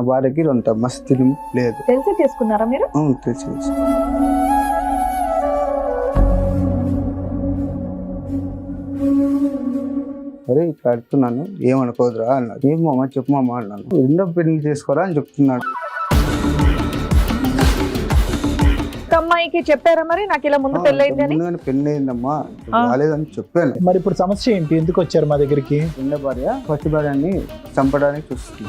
భార్యకి అంత మస్తు లేదు. తెలిసి చేసుకున్నారా మీరు? అవును, తెలిసి. అరే ఇట్లా అడుగుతున్నాను, ఏమనుకోదురా అన్నాడు. ఏం మామ చెప్పు మామ అన్నాను. రెండో పెళ్లి చేసుకోరా అని చెప్తున్నాడు. అమ్మాయికి చెప్పారా మరి నాకు ఇలా ముందు పెళ్ళైంది అని? పెళ్లి అయిందమ్మా, రాలేదని చెప్పాను. మరి ఇప్పుడు సమస్య ఏంటి, ఎందుకు వచ్చారు మా దగ్గరికి? రెండో భార్య ఫస్ట్ భార్యని చంపడానికి చూస్తుంది.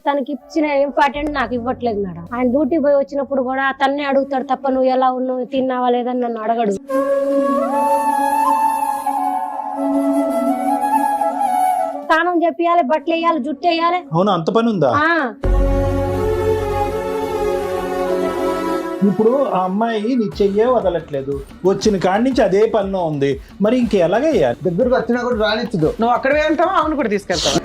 తనకి ఇచ్చిన ఇంపార్టెంట్ నాకు ఇవ్వట్లేదు మేడం. ఆయన డ్యూటీ పోయి వచ్చినప్పుడు కూడా తన్నే అడుగుతాడు తప్ప నువ్వు ఎలా ఉన్నావు, తిన్నావా లేదని నన్ను అడగడు. స్నానం చెప్పియాలి, బట్టలు వేయాలి, జుట్టు వేయాలి. అవును, అంత పని ఉందా? ఇప్పుడు ఆ అమ్మాయి నీ చెయ్యే వదలట్లేదు, వచ్చిన కాడి నుంచి అదే పనిలో ఉంది, మరి ఇంకెలాగయ్యాలి? దగ్గరకు వచ్చినా కూడా రానిచ్చదు. నువ్వు అక్కడ వెళ్తావా, అవును కూడా తీసుకెళ్తావా?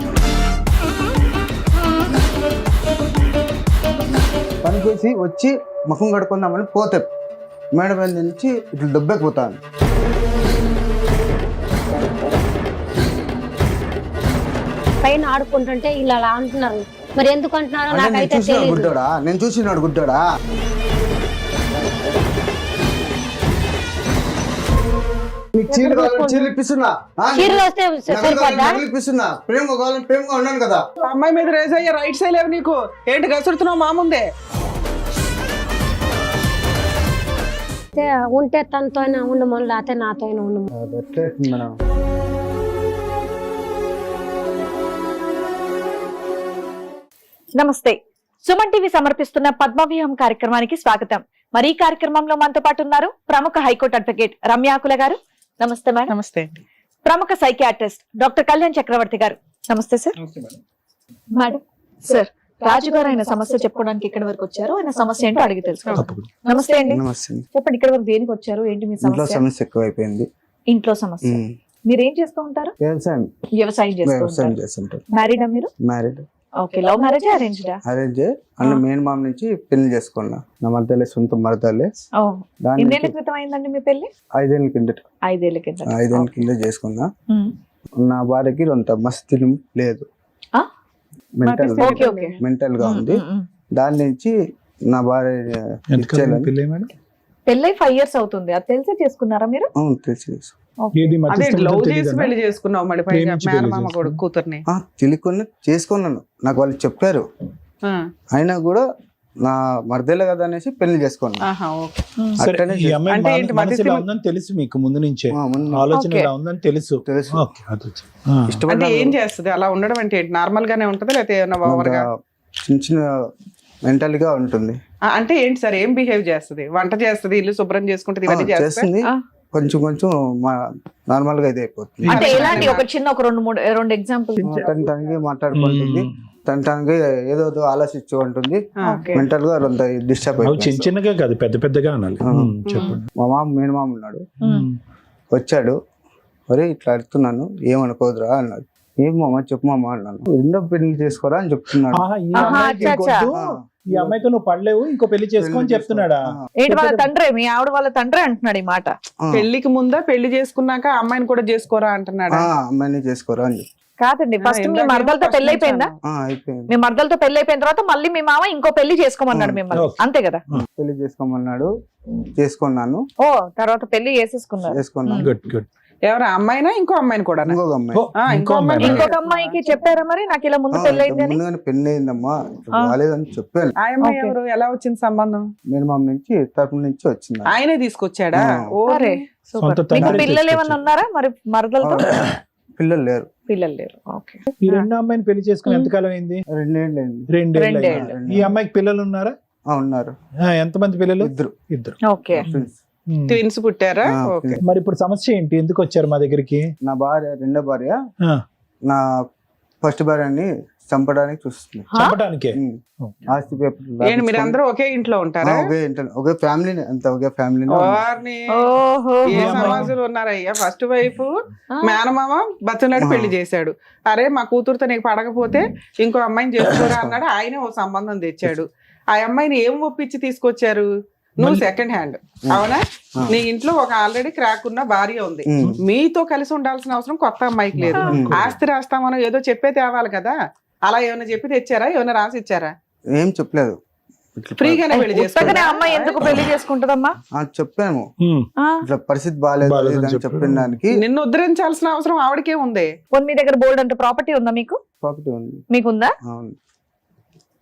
పని చేసి వచ్చి ముఖం కడుకుందామని పోతే మేడ మీద నుంచి ఇట్లా దెబ్బకిపోతాను. పైన ఆడుకుంటుంటే ఇలా అంటున్నారు, మరి ఎందుకు అంటున్నారో నాకైతే తెలియదు. గుడ్డోడా, నేను చూసినాడు గుడ్డోడా. ఇప్పిస్తున్నా, ప్రేమ కావాలని ప్రేమగా ఉన్నాను కదా. అమ్మాయి మీద రేజ్ అయ్యే రైట్స్ లేవు నీకు. ఏంటి గసురుతున్నావు మా ముందే? ఉంటే తనతోనే ఉండమని, లేకపోతే నాతోనే ఉండమని. మేడం నమస్తే, సుమన్ టీవీ సమర్పిస్తున్న పద్మవ్యూహం కార్యక్రమానికి స్వాగతం. మరి ఈ కార్యక్రమంలో మనతో పాటు ఉన్నారు ప్రముఖ హైకోర్టు అడ్వకేట్ రమ్యాకుల గారు. నమస్తే మేడం. నమస్తే అండి. ప్రముఖ సైకియాట్రిస్ట్ డాక్టర్ కళ్యాణ్ చక్రవర్తి గారు. నమస్తే సార్. మేడం సార్, రాజుగారు ఆయన సమస్య చెప్పుకోవడానికి ఇక్కడ వరకు వచ్చారు, ఆయన సమస్య ఏంటో అడిగి తెలుసుకోవాలి. నమస్తే అండి. నమస్తే. చెప్పండి, ఇక్కడ వరకు దేనికి వచ్చారు, ఏంటి మీ ఇంట్లో సమస్య ఎక్కువైపోయింది. ఇంట్లో సమస్య. మీరు ఏం చేస్తూ ఉంటారు? వ్యవసాయం చేస్తుంటారు. మ్యారీడా మీరు? మ్యారీడ్. ఓకే, లవ్ మ్యారేజ్ అరేంజ్డా? అరేంజ్. అన్న మెయిన్ మామ నుంచి పెళ్లి చేసుకున్నా. నా మరదలే, సొంత మరదలే. ఎన్నేళ్ల క్రితం అయిందండి మీ పెళ్లి? 5 ఏళ్ళ కిందట. 5 ఏళ్ల కింద. 5 ఏళ్ళ కింద చేసుకున్నా. నా భార్యకి అంత మస్తు లేదు, మెంటల్ గా ఉంది. దాని నుంచి నా భార్య పెళ్ళై 5 years అవుతుంది. అది తెలిసే చేసుకున్నారా మీరు? అవును, తెలిసి. పెళ్లి చేసుకున్నావు మరి మేనమామ కొడుకు కూతుర్ని? తెలియకుండా చేసుకున్నాను, నాకు వాళ్ళు చెప్పారు. అయినా కూడా నా మరదలే కదా అనేసి పెళ్లి చేసుకున్నాను. తెలుసు మీకు ముందు నుంచే ఆలోచన ఇలా ఉందని తెలుసు? అంటే ఏం చేస్తుంది అలా ఉండడం? అంటే నార్మల్ గానే ఉంటది లేకపోతే చిన్న చిన్న మెంటల్ గా ఉంటుంది? అంటే ఏంటి సార్, ఏం బిహేవ్ చేస్తుంది? వంట చేస్తుంది, ఇల్లు శుభ్రం చేసుకుంటది, ఇవన్నీ చేస్తుంది. కొంచెం కొంచెం నార్మల్ గా ఇది అయిపోతుంది. అంటే ఎలాంటి ఒక చిన్న ఒక 2 ఎగ్జాంపుల్? తనకి మాట్లాడుకుంటుంది, తనకి ఏదో ఆలోచించు ఉంటుంది, మెంటల్ గా డిస్టర్బ్ అయిపోతుంది. చిన్న చిన్నగా కాదు, పెద్ద పెద్దగా అనాలి. చెప్పండి. మా మామ, మెయిన్ మామ ఉన్నాడు, వచ్చాడు. ఒరే ఇట్లా అడుగుతున్నాను, ఏమనుకోదురా అన్నాడు. ఏం మామ చెప్పు మామ అన్నాను. రెండో పెళ్లి చేసుకోరా అని చెప్తున్నాడు. ఈ అమ్మాయితో నువ్వు పడలేవు, ఇంకో పెళ్లి చేసుకొని చెప్తున్నాడా? ఏంటి వాళ్ళ తండ్రి, మీ ఆవిడ వాళ్ళ తండ్రి అంటున్నాడు ఈ మాట? పెళ్లికి ముందా పెళ్లి చేసుకున్నాక అమ్మాయిని కూడా చేసుకోరా అంటున్నాడు? అమ్మాయిని చేసుకోరా అని. కాదండి, ఫస్ట్ మీ మరదలతో పెళ్లి అయిపోయిందా? మీ మరదలతో పెళ్లి అయిపోయిన తర్వాత మళ్ళీ మీ మామ ఇంకో పెళ్లి చేసుకోమన్నాడు మిమ్మల్ని, అంతే కదా? పెళ్లి చేసుకోమన్నాడు, చేసుకున్నాను. ఓ, తర్వాత పెళ్లి చేసుకున్నాను. Good good. ఎవరు అమ్మాయినా ఇంకో అమ్మాయిని కూడా? ఇంకొక అమ్మాయికి చెప్పారా మరి నాకు ఇలా ముందు పెళ్ళైంది అని? పెళ్లి అయిందమ్మా, రాలేదని చెప్పాను. ఆ అమ్మాయి ఎవరు, ఎలా వచ్చింది సంబంధం? మినిమం నుంచి తరపు నుంచి వచ్చింది. ఆయనే తీసుకొచ్చాడా? ఓరే సూపర్. మీకు పిల్లలు ఏమన్నా ఉన్నారా మరి మరదలతో? పిల్లలు లేరు. ఓకే. ఈ రెండో అమ్మాయిని పెళ్లి చేసుకుని ఎంతకాలం అయింది? 2 ఏళ్ళు అయింది. 2 ఏళ్ళు. ఈ అమ్మాయికి పిల్లలు ఉన్నారా? ఉన్నారు. ఎంతమంది పిల్లలు? ఇద్దరు. ఓకే. ట్విన్స్ పుట్టారా? మరి ఇప్పుడు సమస్య ఏంటి, ఎందుకు వచ్చారు మా దగ్గరికి? నా భార్య, రెండో భార్య నా ఫస్ట్ భార్యని చంపడానికి చూస్తుంది. చంపడానికే? ఆస్తి పేపర్. మీరు అందరూ ఒకే ఇంట్లో ఉంటారా? ఒకే ఫ్యామిలీ, అంత ఒకే ఫ్యామిలీ. ఏ సమాజంలో ఉన్నారయ్యా? ఫస్ట్ వైఫ్ మేనమామ బచ్చలాడి పెళ్లి చేశాడు. అరే మా కూతురుతో నీకు పడకపోతే ఇంకో అమ్మాయిని చేసుకోరా అన్నాడు. ఆయన ఓ సంబంధం తెచ్చాడు. ఆ అమ్మాయిని ఏం ఒప్పించి తీసుకొచ్చారు? నువ్వు సెకండ్ హ్యాండ్ అవునా? నీ ఇంట్లో ఒక ఆల్రెడీ క్రాక్ ఉన్న భార్య ఉంది, మీతో కలిసి ఉండాల్సిన అవసరం కొత్త అమ్మాయికి లేదు. ఆస్తి రాస్తామనో ఏదో చెప్పే తేవాలి కదా, అలా ఏమైనా చెప్పి తెచ్చారా, ఏమైనా రాసి ఇచ్చారా? ఏం చెప్పలేదు. ఫ్రీగానే పెళ్లి ఉత్తగానే చేసుకుంటారా? అమ్మాయి ఎందుకు పెళ్లి చేసుకుంటదమ్మా? చెప్పాము ఉమ్. ఇట్లా పరిస్థితి బాగాలేదు బాగాలేదని అని చెప్పారు. చెప్పిన దానికి నిన్ను ఉద్ధరించాల్సిన అవసరం ఆవిడకే ఉంది. పోనీ మీ దగ్గర బోల్డ్ అంటే ప్రాపర్టీ ఉందా? ప్రాపర్టీ ఉంది. మీకుందా? అవును.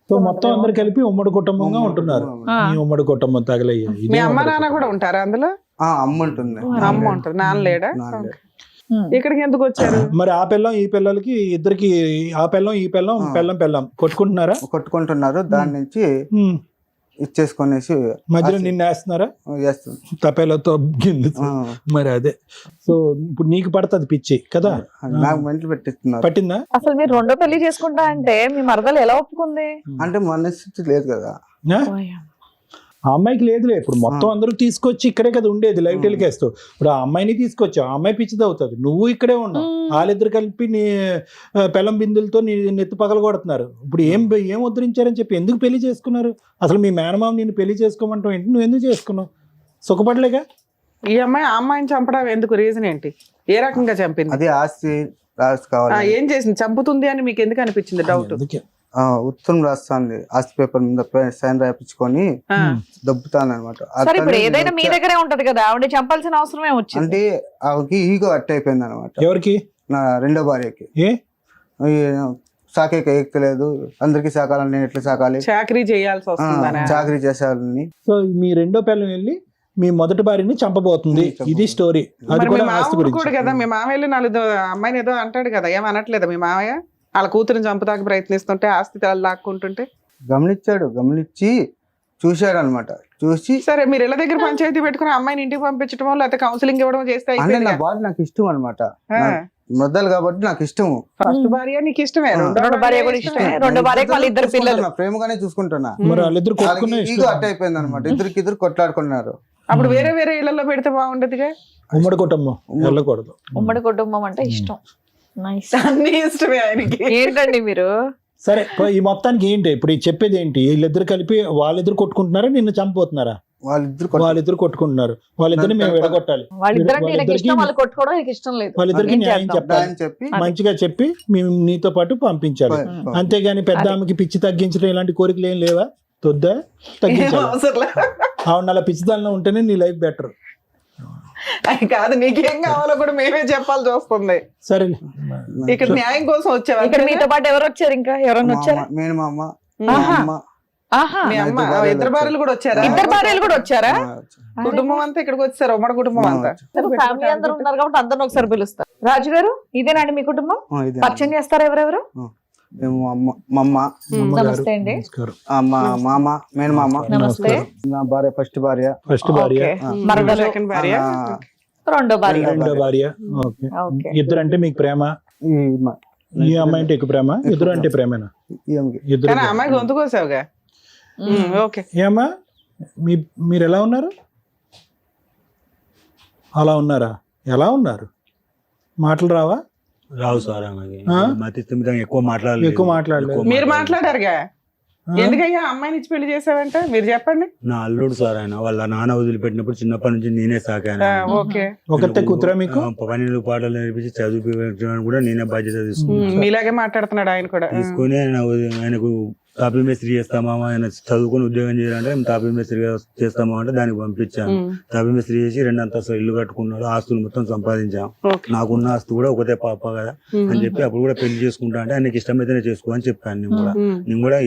సో మొత్తం అందరు కలిపి ఉమ్మడి కుటుంబంగా ఉంటున్నారు. ఈ ఉమ్మడి కుటుంబం తగలయ్యా. మీ అమ్మ నాన్న కూడా ఉంటారా అందులో? అమ్మ ఉంటుంది. అమ్మ ఉంటుంది, నాన్న లేడా? నాన్న లేడు. ఇక్కడికి ఎందుకు వచ్చారు? మరి ఆ పిల్లం ఈ పిల్లలకి ఇద్దరికి ఆ పిల్లం ఈ పిల్లం పిల్లం కొట్టుకుంటున్నారా? కొట్టుకుంటున్నారు. దాని నుంచి ఉమ్. ఇచ్చేసుకొనేసి మధ్యలో నిన్ను వేస్తున్నారా? చేస్తుంది. తపేలతో గింది. మరి అదే. సో ఇప్పుడు నీకు పడుతుంది పిచ్చి కదా? నాకు మెంటలు పెట్టిస్తున్నారు. పట్టిందా? అసలు మీరు రెండో పెళ్లి చేసుకుంటా అంటే మీ మరదలు ఎలా ఒప్పుకుంది? అంటే మనస్థితి లేదు కదా. ఆ? ఆ అమ్మాయికి లేదులే. ఇప్పుడు మొత్తం అందరూ తీసుకొచ్చి ఇక్కడే కదా ఉండేది, లైవ్ టెలికాస్ట్. ఇప్పుడు ఆ అమ్మాయిని తీసుకొచ్చావు, ఆ అమ్మాయి పిచ్చిది అవుతుంది, నువ్వు ఇక్కడే ఉన్నావు. వాళ్ళిద్దరు కలిపి నీ పెళ్ళం బిందులతో నీ నెత్తి పగల కొడుతున్నారు. ఇప్పుడు ఏం ఉద్ధరించారని చెప్పి ఎందుకు పెళ్లి చేసుకున్నారు? అసలు మీ మేనమామ నిన్ను పెళ్లి చేసుకోమంటావు ఏంటి? నువ్వు ఎందుకు చేసుకున్నావు? సుఖపడలేగా? ఈ అమ్మాయి ఆ అమ్మాయిని చంపడం ఎందుకు? రీజన్ ఏంటి? ఏ రకంగా చంపింది? అది ఆస్తి కావాలి. ఏం చేసింది? చంపుతుంది అని మీకు ఎందుకు అనిపించింది డౌట్? అందుకే. ఉత్తరం రాస్తుంది, ఆస్తి పేపర్ మీద సైన్ రాయించుకొని దబ్బుతాను అనమాట. సరే ఇప్పుడు ఏదైనా మీ దగ్గరే ఉంటది కదా, ఆవిడ చంపాల్సిన అవసరమే వచ్చింది. అంటే ఆవిడకి ఈగో అట్ అయిపోయింది అనమాట. ఎవరికి? నా రెండో భార్యకి. ఏ సాకేక ఎక్కలేదు, అందరికి సాకాలని, నేను ఎట్లా సాకాలి, చాకరీ చేయాల్సి వస్తుందనా? చాకరీ చేసేవాళ్ళని. సో మీ రెండో పిల్లం వెళ్ళి మీ మొదటి భార్యని చంపబోతుంది. ఇది స్టోరీ. అది మరి మీ కూడా ఆస్తి మామూలు కూడా గురించి. కదా, మీ మామయ్యలు నాలుగు అమ్మాయిని ఏదో అంటాడు కదా, ఏమనట్లేదా మీ మామయ్య? వాళ్ళ కూతురుని చంపుతాకి ప్రయత్నిస్తుంటే, ఆస్తి లాక్కుంటుంటే గమనించి చూశాడు అనమాట. చూసి సరే మీరు ఇళ్ళ దగ్గర పంచాయతీ పెట్టుకుని అమ్మాయిని ఇంటికి పంపించడం, లేకపోతే కౌన్సిలింగ్ ఇవ్వడం చేస్తే అంటే నా భార్య నాకు ఇష్టం అనమాట. మొదలు కాబట్టి నాకు ఇష్టం. ఫస్ట్ భార్య నీకు ఇష్టమే, రెండో భార్య కూడా ఇష్టమే. రెండో భార్యకి వాళ్ళ ఇద్దరు పిల్లలు. ప్రేమగానే చూసుకుంటున్నా. మరి వాళ్ళిద్దరు కొట్టుకునే ఈగో అట్ అయిపోయింది అనమాట. ఇద్దరు కొట్లాడుకున్నారు. అప్పుడు వేరే వేరే ఇళ్లలో పెడితే బాగుండదుగా. ఉమ్మడి కుటుంబం వెళ్ళకూడదు. ఉమ్మడి కుటుంబం అంటే ఇష్టం. నైస్. అన్ని ఇష్టమే ఆయనకి. ఏంటండి మీరు? సరే ఈ మొత్తానికి ఏంటి ఇప్పుడు చెప్పేది ఏంటి? వీళ్ళిద్దరు కలిపి వాళ్ళిద్దరు కొట్టుకుంటున్నారా, నిన్ను చంపబోతున్నారా? వాళ్ళిద్దరు కొట్టుకుంటున్నారు. వాళ్ళిద్దరిని మేము విడగొట్టాలి. వాళ్ళిద్దరంటే ఈయనకి ఇష్టం, వాళ్ళు కొట్టుకోవడం ఈయనకి ఇష్టం లేదు. వాళ్ళిద్దరికి ఏం న్యాయం చేద్దాం? చెప్పాలి, చెప్పి మంచిగా చెప్పి మేము నీతో పాటు పంపించాలి. అంతేగాని పెద్ద ఆమెకి పిచ్చి తగ్గించడం ఇలాంటి కోరికలు ఏం లేవా? తొద్దా తగ్గించాలి. అవసరం ఆవిడ అలా పిచ్చిదానిలో ఉంటేనే నీ లైఫ్ బెటర్. అది కాదు, నీకేం కావాలో కూడా మేమే చెప్పాల్సి వస్తుంది. సరే ఇక్కడ న్యాయం కోసం వచ్చావా? ఇక్కడ మీతో పాటు ఎవరు వచ్చారు? ఇంకా ఎవరన్నా వచ్చారా? నేను మా అమ్మ, ఆహా, మీ అమ్మ ఇద్దరు భార్యలు కూడా వచ్చారా? ఇద్దరు భార్యలు కూడా వచ్చారా? కుటుంబం అంతా ఇక్కడికి వచ్చారు, ఉమ్మడి కుటుంబం అంతా. ఫ్యామిలీ అందరూ ఉన్నారు కాబట్టి అందరిని ఒకసారి పిలుస్తారు. రాజు గారు, ఇదేనండి మీ కుటుంబం? పరిచయం చేస్తారా ఎవరెవరు? మా అమ్మ, నమస్తే అండి. మా మామ, మేనమామ, నమస్తే. నా భార్య ఫస్ట్ భార్య, మరదలు, సెకండ్ భార్య, రెండో భార్య. రెండో భార్య. ఓకే. ఓకే. ఇద్దరు అంటే మీకు ప్రేమ? ఈ అమ్మాయి అంటే ఎక్కువ ప్రేమ? ఇద్దరు అంటే ప్రేమేనా? ఇద్దరు. కానీ అమ్మాయి గొంతు కోసావుగా. ఓకే. ఏమ్మా మీరు ఎలా ఉన్నారు? అలా ఉన్నారా? ఎలా ఉన్నారు? మాటలు రావా? రావు సార్, మతి స్థిమితంగా ఎక్కువ మాట్లాడలేదు. మీరు మాట్లాడారుగా, ఎందుకయ్యా అమ్మాయిని ఇచ్చి పెళ్లి చేసావంటే మీరు చెప్పండి. నా అల్లుడు సార్ ఆయన, వాళ్ళ నాన్న వదిలిపెట్టినప్పుడు చిన్నప్పటి నుంచి నేనే సాకాను. ఓకే. ఒకతే కూతురా మీకు? పన్నెండు పాటలు నేర్పించి చదివించడానికి కూడా నేనే బాధ్యత తీసుకున్నాను. మీలాగే మాట్లాడుతున్నాడు ఆయన కూడా. తీసుకుని ఆయనకు తాపీ మేస్త్రి చేస్తామా, ఆయన చదువుకుని ఉద్యోగం చేయాలంటే తాపీ మేస్త్రిగా చేస్తామా అంటే దానికి పంపించాను. తాపీ మేస్త్రి చేసి 2 అంతస్తులు ఇల్లు కట్టుకున్నాడు, ఆస్తులు మొత్తం సంపాదించాం. నాకున్న ఆస్తు కూడా ఒకటే పాప కదా అని చెప్పి అప్పుడు కూడా పెళ్లి చేసుకుంటా అంటే ఆయనకి ఇష్టమైతేనే చేసుకో అని చెప్పాను. నేను కూడా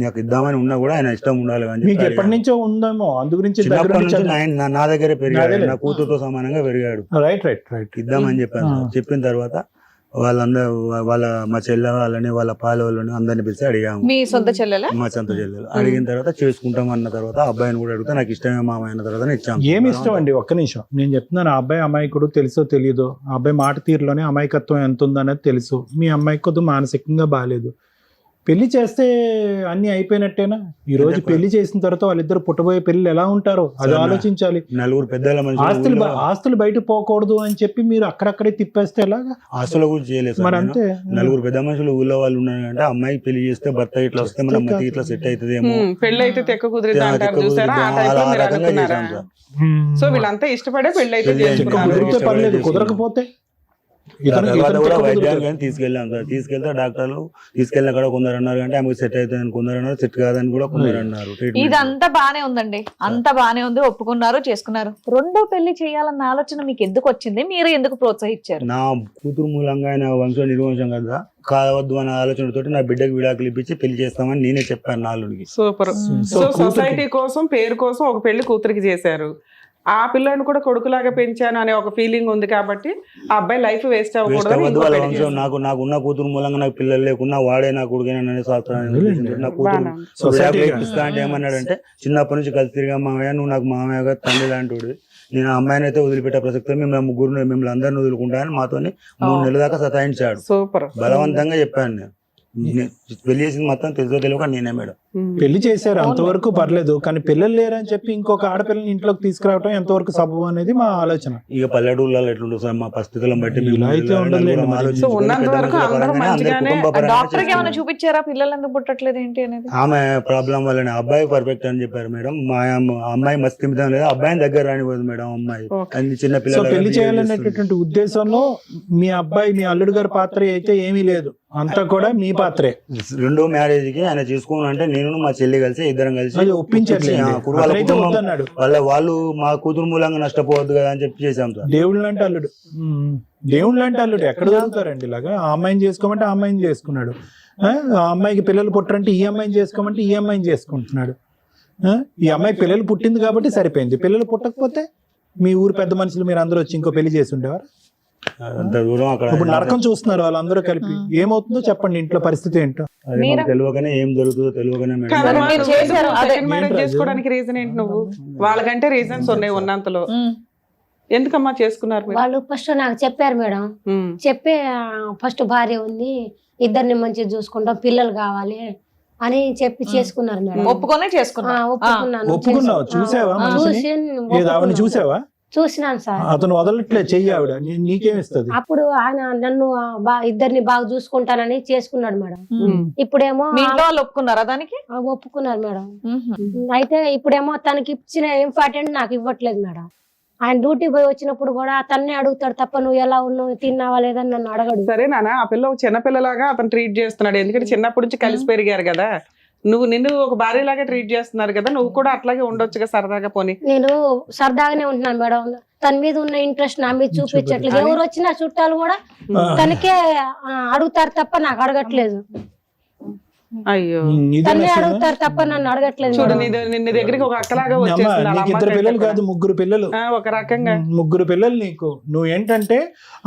నాకు ఇద్దామని ఉన్నా కూడా ఆయన ఇష్టం ఉండాలి అని మీకు ఎప్పటి నుంచో ఉందేమో, అందు గురించి చిన్నప్పటి నుంచి నా దగ్గరే పెరిగాడు, నా కూతురుతో సమానంగా పెరిగాడు. Right right right. ఇద్దామని చెప్పాను. చెప్పిన తర్వాత వాళ్ళందరూ మా చెల్లె వాళ్ళని, వాళ్ళ పాల వాళ్ళని అందరిని పిలిచి అడిగాము. మీ సొంత చెల్లెలా? మా సొంత చెల్లెలు. అడిగిన తర్వాత చేసుకుంటాం అన్న తర్వాత అబ్బాయిని కూడా అడిగితే నాకు ఇష్టమే మామ అయిన తర్వాత ఇచ్చాము. ఏమి ఇష్టం అండి? ఒక్క నిమిషం నేను చెప్తున్నాను. ఆ అబ్బాయి అమాయకుడు తెలుసో తెలియదో, ఆ అబ్బాయి మాట తీరులోనే అమాయకత్వం ఎంత ఉందనేది తెలుసు. మీ అమ్మాయికి కొద్దిగా మానసికంగా బాగాలేదు. పెళ్లి చేస్తే అన్ని అయిపోయినట్టేనా? ఈ రోజు పెళ్లి చేసిన తర్వాత వాళ్ళిద్దరు పుట్టబోయే పెళ్లి ఎలా ఉంటారో అది సరే. ఆలోచించాలి. నలుగురు పెద్దల ఆస్తులు మనుషులు ఆస్తులు బయట పోకూడదు అని చెప్పి మీరు అక్కడక్కడే తిప్పేస్తే ఎలాగా? ఆస్తుల గురించి చేయలేదు మరి సార్ అంతే. నలుగురు పెద్ద మనుషులు ఊళ్ళో వాళ్ళు ఉన్నారంటే అమ్మాయికి పెళ్లి చేస్తే భర్త ఇట్లా వస్తే మన మతి ఇట్లా సెట్ అవుతుందేమో పెళ్లి అయితే తెక్క కుదిరిద్ది అంటారు చూసారా, ఆ టైప్ లో మీరు రకంగా అనుకున్నారా? చేశాం సార్. సో వీళ్ళంతా ఇష్టపడే పెళ్లి అయితే పెళ్లి అయితే చేసుకున్నారు. కుదిరితే పర్లేదు, కుదరకపోతే ఇతను- తర్వాత ఇతను కూడా తిక్క వైద్యానికి కుదురుతుంది. కానీ తీసుకెళ్ళాం సార్. తీసుకెళ్తే డాక్టర్లు తీసుకెళ్ళిన కూడా కొందరు అన్నారు అంటే ఆమెకు సెట్ అవుతుంది కొందరు అన్నారు, సెట్ కాదని కూడా కొందరు అన్నారు. ట్రీట్మెంట్ ఇదంతా బానే ఉందండి, అంతా బానే ఉంది, ఒప్పుకున్నారు, చేసుకున్నారు. రెండో పెళ్లి చేయాలన్న ఆలోచన మీకు ఎందుకు వచ్చింది? మీరు ఎందుకు ప్రోత్సహించారు? నా కూతురు మూలంగా ఆయన వంశం నిర్వంశం కదా కావద్దు అనే ఆలోచనతోటి నా బిడ్డకు విడాకులు ఇప్పించి పెళ్లి చేస్తామని నేనే చెప్పాను నాలుగుకి. సూపర్. సో సో సొసైటీ కోసం పేరు కోసం ఒక పెళ్లి కూతురికి చేశారు. ఆ పిల్లని కూడా కొడుకులాగా పెంచాను అనే ఒక ఫీలింగ్ ఉంది కాబట్టి ఆ అబ్బాయి లైఫ్ వేస్ట్ వేస్ట్ అవ్వకూడదు అవ్వద్దు వాళ్ళ వంశం నాకు ఉన్న కూతురు మూలంగా నాకు పిల్లలు లేకున్నా వాడే నా కొడుకునే శాస్త్రాన్ని నా కూతురు విడాకులు ఇప్పిస్తా అంటే ఏమన్నాడంటే చిన్నప్పటి నుంచి కలిసి తిరిగా మామయ్య నువ్వు నాకు మామయ్యగా తండ్రి లాంటి నేను ఆ అమ్మాయిని అయితే వదిలిపెట్టే ప్రసక్తి మేము ముగ్గురు మిమ్మల్ని అందరిని వదులుకుంటానని మాతోని 3 నెలల దాకా సతాయించాడు. సూపర్. బలవంతంగా చెప్పాను నేను పెళ్లి చేసింది మొత్తం తెలుసో తెలియక నేనే మేడం. పెళ్లి చేశారు అంతవరకు పర్లేదు, కానీ పిల్లలు లేరని చెప్పి ఇంకొక ఆడపిల్లని ఇంట్లోకి తీసుకురావడం ఎంతవరకు సబబు అనేది మా ఆలోచన. ఇక పల్లెటూళ్ళలో ఎట్లుంటుంది సార్ మా పరిస్థితులను బట్టి మేము ఇలా అయితే ఉండదులేండి మరి. ఆలోచించుకొని సో ఉన్నంత పెద్ద వరకు మనుషుల అందరూ పరంగానే అందరి మంచిగానే కుటుంబ పరంగా డాక్టర్ కి ఏమైనా చేసుకున్నాం. చూపించారా పిల్లలు ఎందుకు పుట్టట్లేదు ఏంటి అనేది? ఆమె ప్రాబ్లం వల్లనే అబ్బాయి పర్ఫెక్ట్ అని చెప్పారు మేడం. మా అమ్మాయి మస్తు తిమితం లేదు, అబ్బాయిని దగ్గర రానిపోదు మేడం. అమ్మాయి అన్ని చిన్న సో పిల్లలు పెళ్లి చేయాలనేటటువంటి ఉద్దేశంలో మీ అబ్బాయి మీ అల్లుడు గారి పాత్ర అయితే ఏమీ లేదు, అంతా కూడా మీ పాత్రే. రెండో మ్యారేజ్ కి ఆయన చేసుకోను అంటే నేను మా చెల్లి కలిసి ఇద్దరం కలిసి అది ఒప్పించట్లేదు, వాళ్ళ అతనైతే కుటుంబం వద్దన్నాడు. వాళ్ళు మా కూతురు మూలంగా నష్టపోవద్దు కదా అని చెప్పి చేశాం సార్. దేవుడు లాంటి అల్లుడు, దేవుడు లాంటి అల్లుడు ఎక్కడ దొరుకుతారండి ఇలాగా? ఆ అమ్మాయిని చేసుకోమంటే ఆ అమ్మాయిని చేసుకున్నాడు, ఆ అమ్మాయికి పిల్లలు పుట్టరంటే ఈ అమ్మాయిని చేసుకోమంటే ఈ అమ్మాయిని చేసుకుంటున్నాడు. ఈ అమ్మాయికి పిల్లలు పుట్టింది కాబట్టి సరిపోయింది, పిల్లలు పుట్టకపోతే మీ ఊరు పెద్ద మనుషులు మీరు అందరూ వచ్చి ఇంకో పెళ్లి చేసి ఉండేవారు. అంత దూరం అక్కడ ఇప్పుడు నరకం చూస్తున్నారు వాళ్ళందరూ కలిపి. ఏమవుతుందో చెప్పండి, ఇంట్లో పరిస్థితి ఏంటో. అది మాకు తెలియకనే ఏం జరుగుతుందో తెలియకనే మేడం. మరి మీరు చేశారు, అదే. సెకండ్ మ్యారేజ్ చేసుకోవడానికి రీజన్ ఏంటి? నువ్వు వాళ్ళకంటే రీజన్స్ ఉన్నాయి ఉన్నంతలో. ఎందుకమ్మా చేసుకున్నారు మీరు? వాళ్ళు ఫస్ట్ నాకు చెప్పారు మేడం, చెప్పి ఫస్ట్ భార్య ఉంది, ఇద్దరిని మంచిగా చూసుకుంటాం, పిల్లలు కావాలి అని చెప్పి చేసుకున్నారు మేడం. ఒప్పుకొనే చేసుకున్నా. ఒప్పుకున్నాను. ఒప్పుకున్నావు? చూసావా మనిషిని? ఏది ఆవిడని చూసావా? చూసినాను సార్. అతను వదలట్లే చెయ్యి ఆవిడ, నీకేమిస్తుంది? అప్పుడు ఆయన నన్ను ఇద్దరిని బాగా చూసుకుంటానని చేసుకున్నాడు మేడం. ఇప్పుడేమో మీ ఇంట్లో వాళ్ళు ఒప్పుకున్నారా దానికి? ఒప్పుకున్నారు మేడం. అయితే ఇప్పుడేమో తనకి ఇచ్చిన ఇంపార్టెంట్ నాకు ఇవ్వట్లేదు మేడం. ఆయన డ్యూటీ పోయి వచ్చినప్పుడు కూడా అతన్నే అడుగుతాడు తప్ప నువ్వు ఎలా ఉన్నావు, తిన్నావా లేదని నన్ను అడగడు. సరే నాన్న, ఆ పిల్ల చిన్నపిల్లలాగా అతను ట్రీట్ చేస్తున్నాడు. ఎందుకంటే చిన్నప్పటి నుంచి కలిసి పెరిగారు కదా. నిన్ను ఒక భార్యలాగా ట్రీట్ చేస్తున్నారు కదా, నువ్వు కూడా అట్లాగే ఉండొచ్చుగా సరదాగా. పోనీ నేను సరదాగానే ఉంటున్నాను మేడం, తన మీద ఉన్న ఇంట్రెస్ట్ నా మీద చూపించట్లేదు. ఎవరు వచ్చినా చుట్టాలు కూడా తనకే అడుగుతారు తప్ప నాకు అడగట్లేదు. అయ్యో, తన్నే అడుగుతారు తప్ప నన్ను అడగట్లేదు. చూడు నిన్న దగ్గరికి ఒక అక్కలాగా వచ్చేసింది. నీకు 2 పిల్లలు కాదు 3 పిల్లలు. ఒక రకంగా 3 పిల్లలు నీకు. నువ్వు ఏంటంటే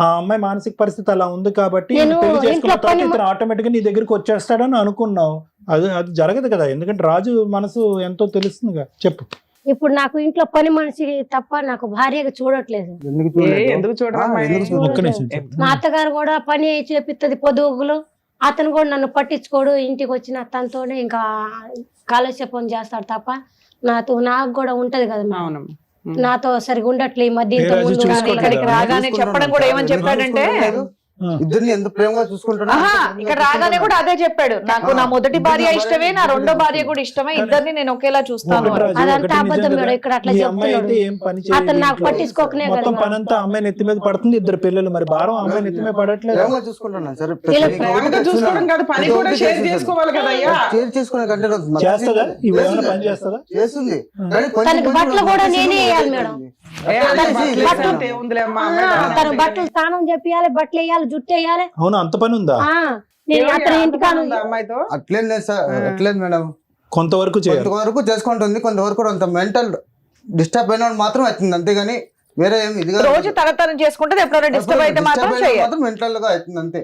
ఆ అమ్మాయి మానసిక పరిస్థితి అలా ఉంది కాబట్టి నేను పెళ్లి చేసుకున్న ఇంట్లో తర్వాత ఇతను ఆటోమేటిక్ గా నీ దగ్గరికి వచ్చేస్తాడని అనుకున్నావు. అది జరగదు కదా, ఎందుకంటే రాజు మనసు ఎంతో తెలుస్తుందిగా. చెప్పు. ఇప్పుడు నాకు ఇంట్లో పని మనిషి తప్ప నాకు భార్యగా చూడట్లేదు. ఎందుకు చూడరా? ఒక్క నిమిషం. మా అత్తగారు కూడా పని చేపిస్తుంది పొదుగులు. అతను కూడా నన్ను పట్టించుకోడు. ఇంటికి వచ్చిన తనతోనే ఇంకా కాలక్షేపం చేస్తాడు తప్ప నాకు కూడా ఉంటది కదా మేడం, నాతో సరిగా ఉండట్లే ఈ మధ్య. ఇక్కడికి రాగానే చెప్పడం కూడా ఏమని చెప్పాడంటే, ఇద్దరిని ఎంత ప్రేమగా చూసుకుంటున్నా. ఇక్కడ రాగానే కూడా అదే చెప్పాడు, నాకు నా మొదటి భార్య ఇష్టమే, నా రెండో భార్య కూడా ఇష్టమే, ఇద్దరిని నేను ఒకేలా చూస్తాను. అదంతా అబద్ధం మేడం. ఇక్కడ అట్లా చెప్తున్నాడు. అతను నాకు పట్టించుకోకనే కదా మొత్తం పనంతా అమ్మాయి నెత్తి మీద పడుతుంది. 2 పిల్లలు, మరి భారం అమ్మాయి నెత్తి మీద పడట్లేదు. ప్రేమగా చూసుకుంటున్నాను సార్. చూసుకోవడం కాదు, పని కూడా షేర్ చేసుకోవాలి కదా. షేర్ చేసుకునే కంటే చేస్తుందా? ఇవి ఏమైనా పని చేస్తుందా? చేస్తుంది. తనకి బట్టలు కూడా నేనే వేయాలి మేడం. తన బట్టలు స్నానం చేపియాలి, బట్టలు వేయాలి, జుట్టు వేయాలి. అవును, అంత పని ఉందా? నేను అతని ఇంటికాను అమ్మాయితో అట్లేదు లేదు సార్, అట్లేదు మేడం. కొంతవరకు చేయాలి, కొంతవరకు చేసుకుంటుంది, కొంతవరకు అంత మెంటల్ డిస్టర్బ్ అయిన మాత్రం అవుతుంది, అంతేగాని వేరే ఏమి ఇది రోజు తన చేసుకుంటే ఎప్పుడైనా డిస్టర్బ్ అయితే మాత్రం మెంటల్ గా అవుతుంది అంతే.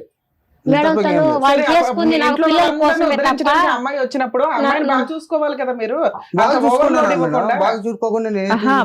మేడం తను వాళ్ళు చేసుకుంది నాకు పిల్లల కోసమే తప్ప. అమ్మాయి వచ్చినప్పుడు అమ్మాయిని బాగా చూసుకోవాలి కదా మీరు. బాగా చూసుకోకుండా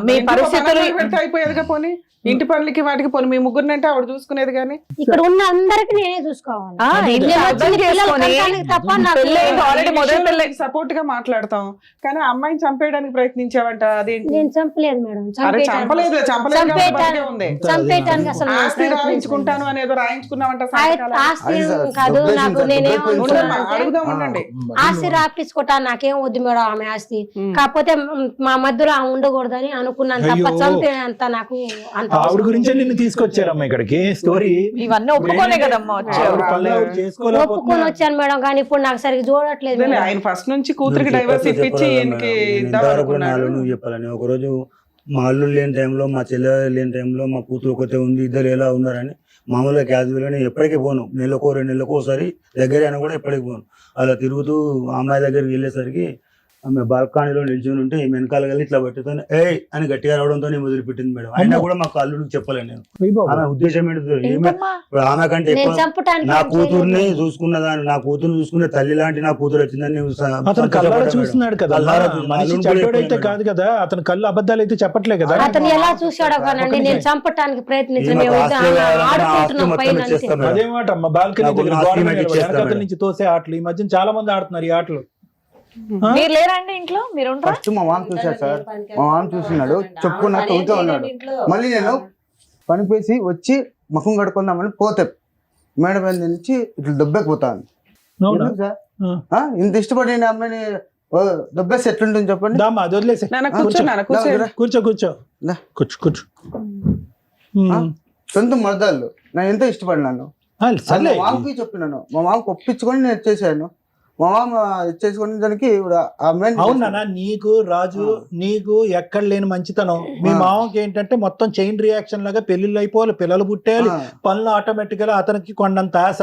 మీ పరిస్థితులు అయిపోయేదిగా. పోనీ ఇంటి పనులకి వాటికి పోనీ మీ ముగ్గురినంటే ఆవిడ చూసుకునేది కానీ ఇక్కడ ఉన్న అందరికి నేనే చూసుకోవాలి. ఇల్లు నేను అర్థం వచ్చిన పిల్లలు చేసుకొని కనడానికి తప్ప నాకు పెళ్ళయింది already మొదటి పెళ్ళి. సపోర్ట్ గా మాట్లాడతాం కానీ ఆ అమ్మాయిని చంపేయడానికి ప్రయత్నించావంట అదేంటి? నేను చంపలేదు మేడం. అరే చంపలేదు చంపలేదు కాబట్టి బతికే ఉంది. చంపేయటానికి అసలు నేను ఆస్తి రాయించుకుంటాను అనేదో రాయించుకున్నావంట సంతకాలు. ఆస్తి అది సార్, కాదు డబ్బులు నాకు. వేసింది, నేనేం డబ్బులు వేసింది. అనుకున్నానంటే, అడుగుదాం ఉండండి. ఆస్తి రాపించుకుంటా నాకేం వద్దు మేడం ఆమె ఆస్తి. కాకపోతే మా మధ్యలో ఆమె ఉండకూడదని అనుకున్నాను తప్ప అయ్యో. చంపేంత నాకు అంత ఆవిడ గురించే నిన్ను తీసుకొచ్చారమ్మా ఇక్కడికి. స్టోరీ ఇవన్నీ ఒప్పుకోనే కదమ్మా వచ్చావు. ఆవిడ పనులు ఆవిడ ఒప్పుకొని చేసుకోలేకపోతున్నా. వచ్చాను మేడం కానీ ఇప్పుడు నాకు సరిగ్గా చూడట్లేదు అదేలే, మేడం. ఆయన ఫస్ట్ నుంచి కూతురికి డైవర్స్ ఇప్పించి ఈయనకి ఇద్దాం అనుకున్నాడు. నువ్వు చెప్పాలని ఒకరోజు మా అల్లు లేని టైంలో మా చెల్లె లేని టైంలో మా కూతురు ఒకతే ఉంది, ఇద్దరు ఎలా ఉన్నారని మామూలుగా క్యాజువల్గా నేను ఎప్పటికీ పోను, నెలకో 2 నెలలకు ఒకసారి దగ్గర అయినా కూడా ఎప్పటికి పోను. అలా తిరుగుతూ ఆ అమ్మాయి దగ్గరికి వెళ్ళేసరికి ఆమె బాల్కనీలో నిల్చుని ఉంటే వెనకాల వెళ్ళి ఇట్లా పట్టుకొని ఏయ్ అని గట్టిగా రావడంతో నేను వదిలిపెట్టింది మేడం. అయినా కూడా మాకు అల్లుడికి చెప్పలేను నేను. అయ్య బాబోయ్. ఆమె ఉద్దేశం ఏంటో ఏంటమ్మా? ఆమె కంటే నేను ఎక్కువ చంపటానికి నా ఏం కూతుర్ని చేయలేదు. చూసుకున్నదాన్ని, నా కూతురు చూసుకునే తల్లి లాంటి నా కూతురు వచ్చిందని నేను అతను కళ్ళారా చూస్తున్నాడు కదా, కళ్ళారా మనిషి అల్లుడు చెడ్డోడైతే కూడా కాదు కదా, అతను కళ్ళు అబద్ధాలు అయితే చెప్పట్లే కదా. అతను ఎలా చూశాడో కానండి నేను చంపటానికి ప్రయత్నించిన ఈమెకు ఆస్తి కావాలన్నా ఆడుకుంటున్నాం ఆస్తి పైన మొత్తం అంతే. ఇచ్చేస్తాం మేడం. అదేమాట అమ్మ బాల్కనీ నాకు దగ్గర ఆస్తి గోడ మీద మీకు ఇచ్చేస్తా వెనకాతల మేడం. నుంచి తోసే ఆటలు ఈ మధ్యన చాలా మంది ఆడుతున్నారు ఈ ఆటలు. మీరు లేరండి ఇంట్లో? మీరు ఉండరా? ఫస్ట్ మా మామ చూశాడు సార్, మా మామ చూస్తున్నాడు, చెప్పుకున్నట్టు ఊరికే ఉన్నాడు. మళ్ళీ నేను పనిపేసి వచ్చి ముఖం కడుకుందామని పోతే మేడం మీద నుంచి ఇట్లా దెబ్బకపోతాను. అవునా? ఎందుకు సార్ ఇంత ఇష్టపడి నేను అమ్మాయిని దెబ్బేసి ఎట్లుంటుంది చెప్పండి. దామా అది వదిలేసే. నాన్న కూర్చో, నాన్న కూర్చో. కూర్చో కూర్చో దా. కూర్చో కూర్చో. సొంత మరదాళ్ళు నేను ఎంతో ఇష్టపడినాను. సర్లే మా మామకి చెప్పినాను, మా మామకి ఒప్పించుకొని నేను ఇచ్చేసాను. మా మామ ఇచ్చేసుకునే దానికి ఇప్పుడు ఆ అమ్మాయిని అవునా? నీకు రాజు నీకు ఎక్కడ లేని మంచితనం. మీ మామకి ఏంటంటే మొత్తం చైన్ రియాక్షన్ లాగా పెళ్లిళ్ళు అయిపోవాలి, పిల్లలు పుట్టేయాలి, పనులు ఆటోమేటిక్ గా అతనికి కొండంత ఆశ.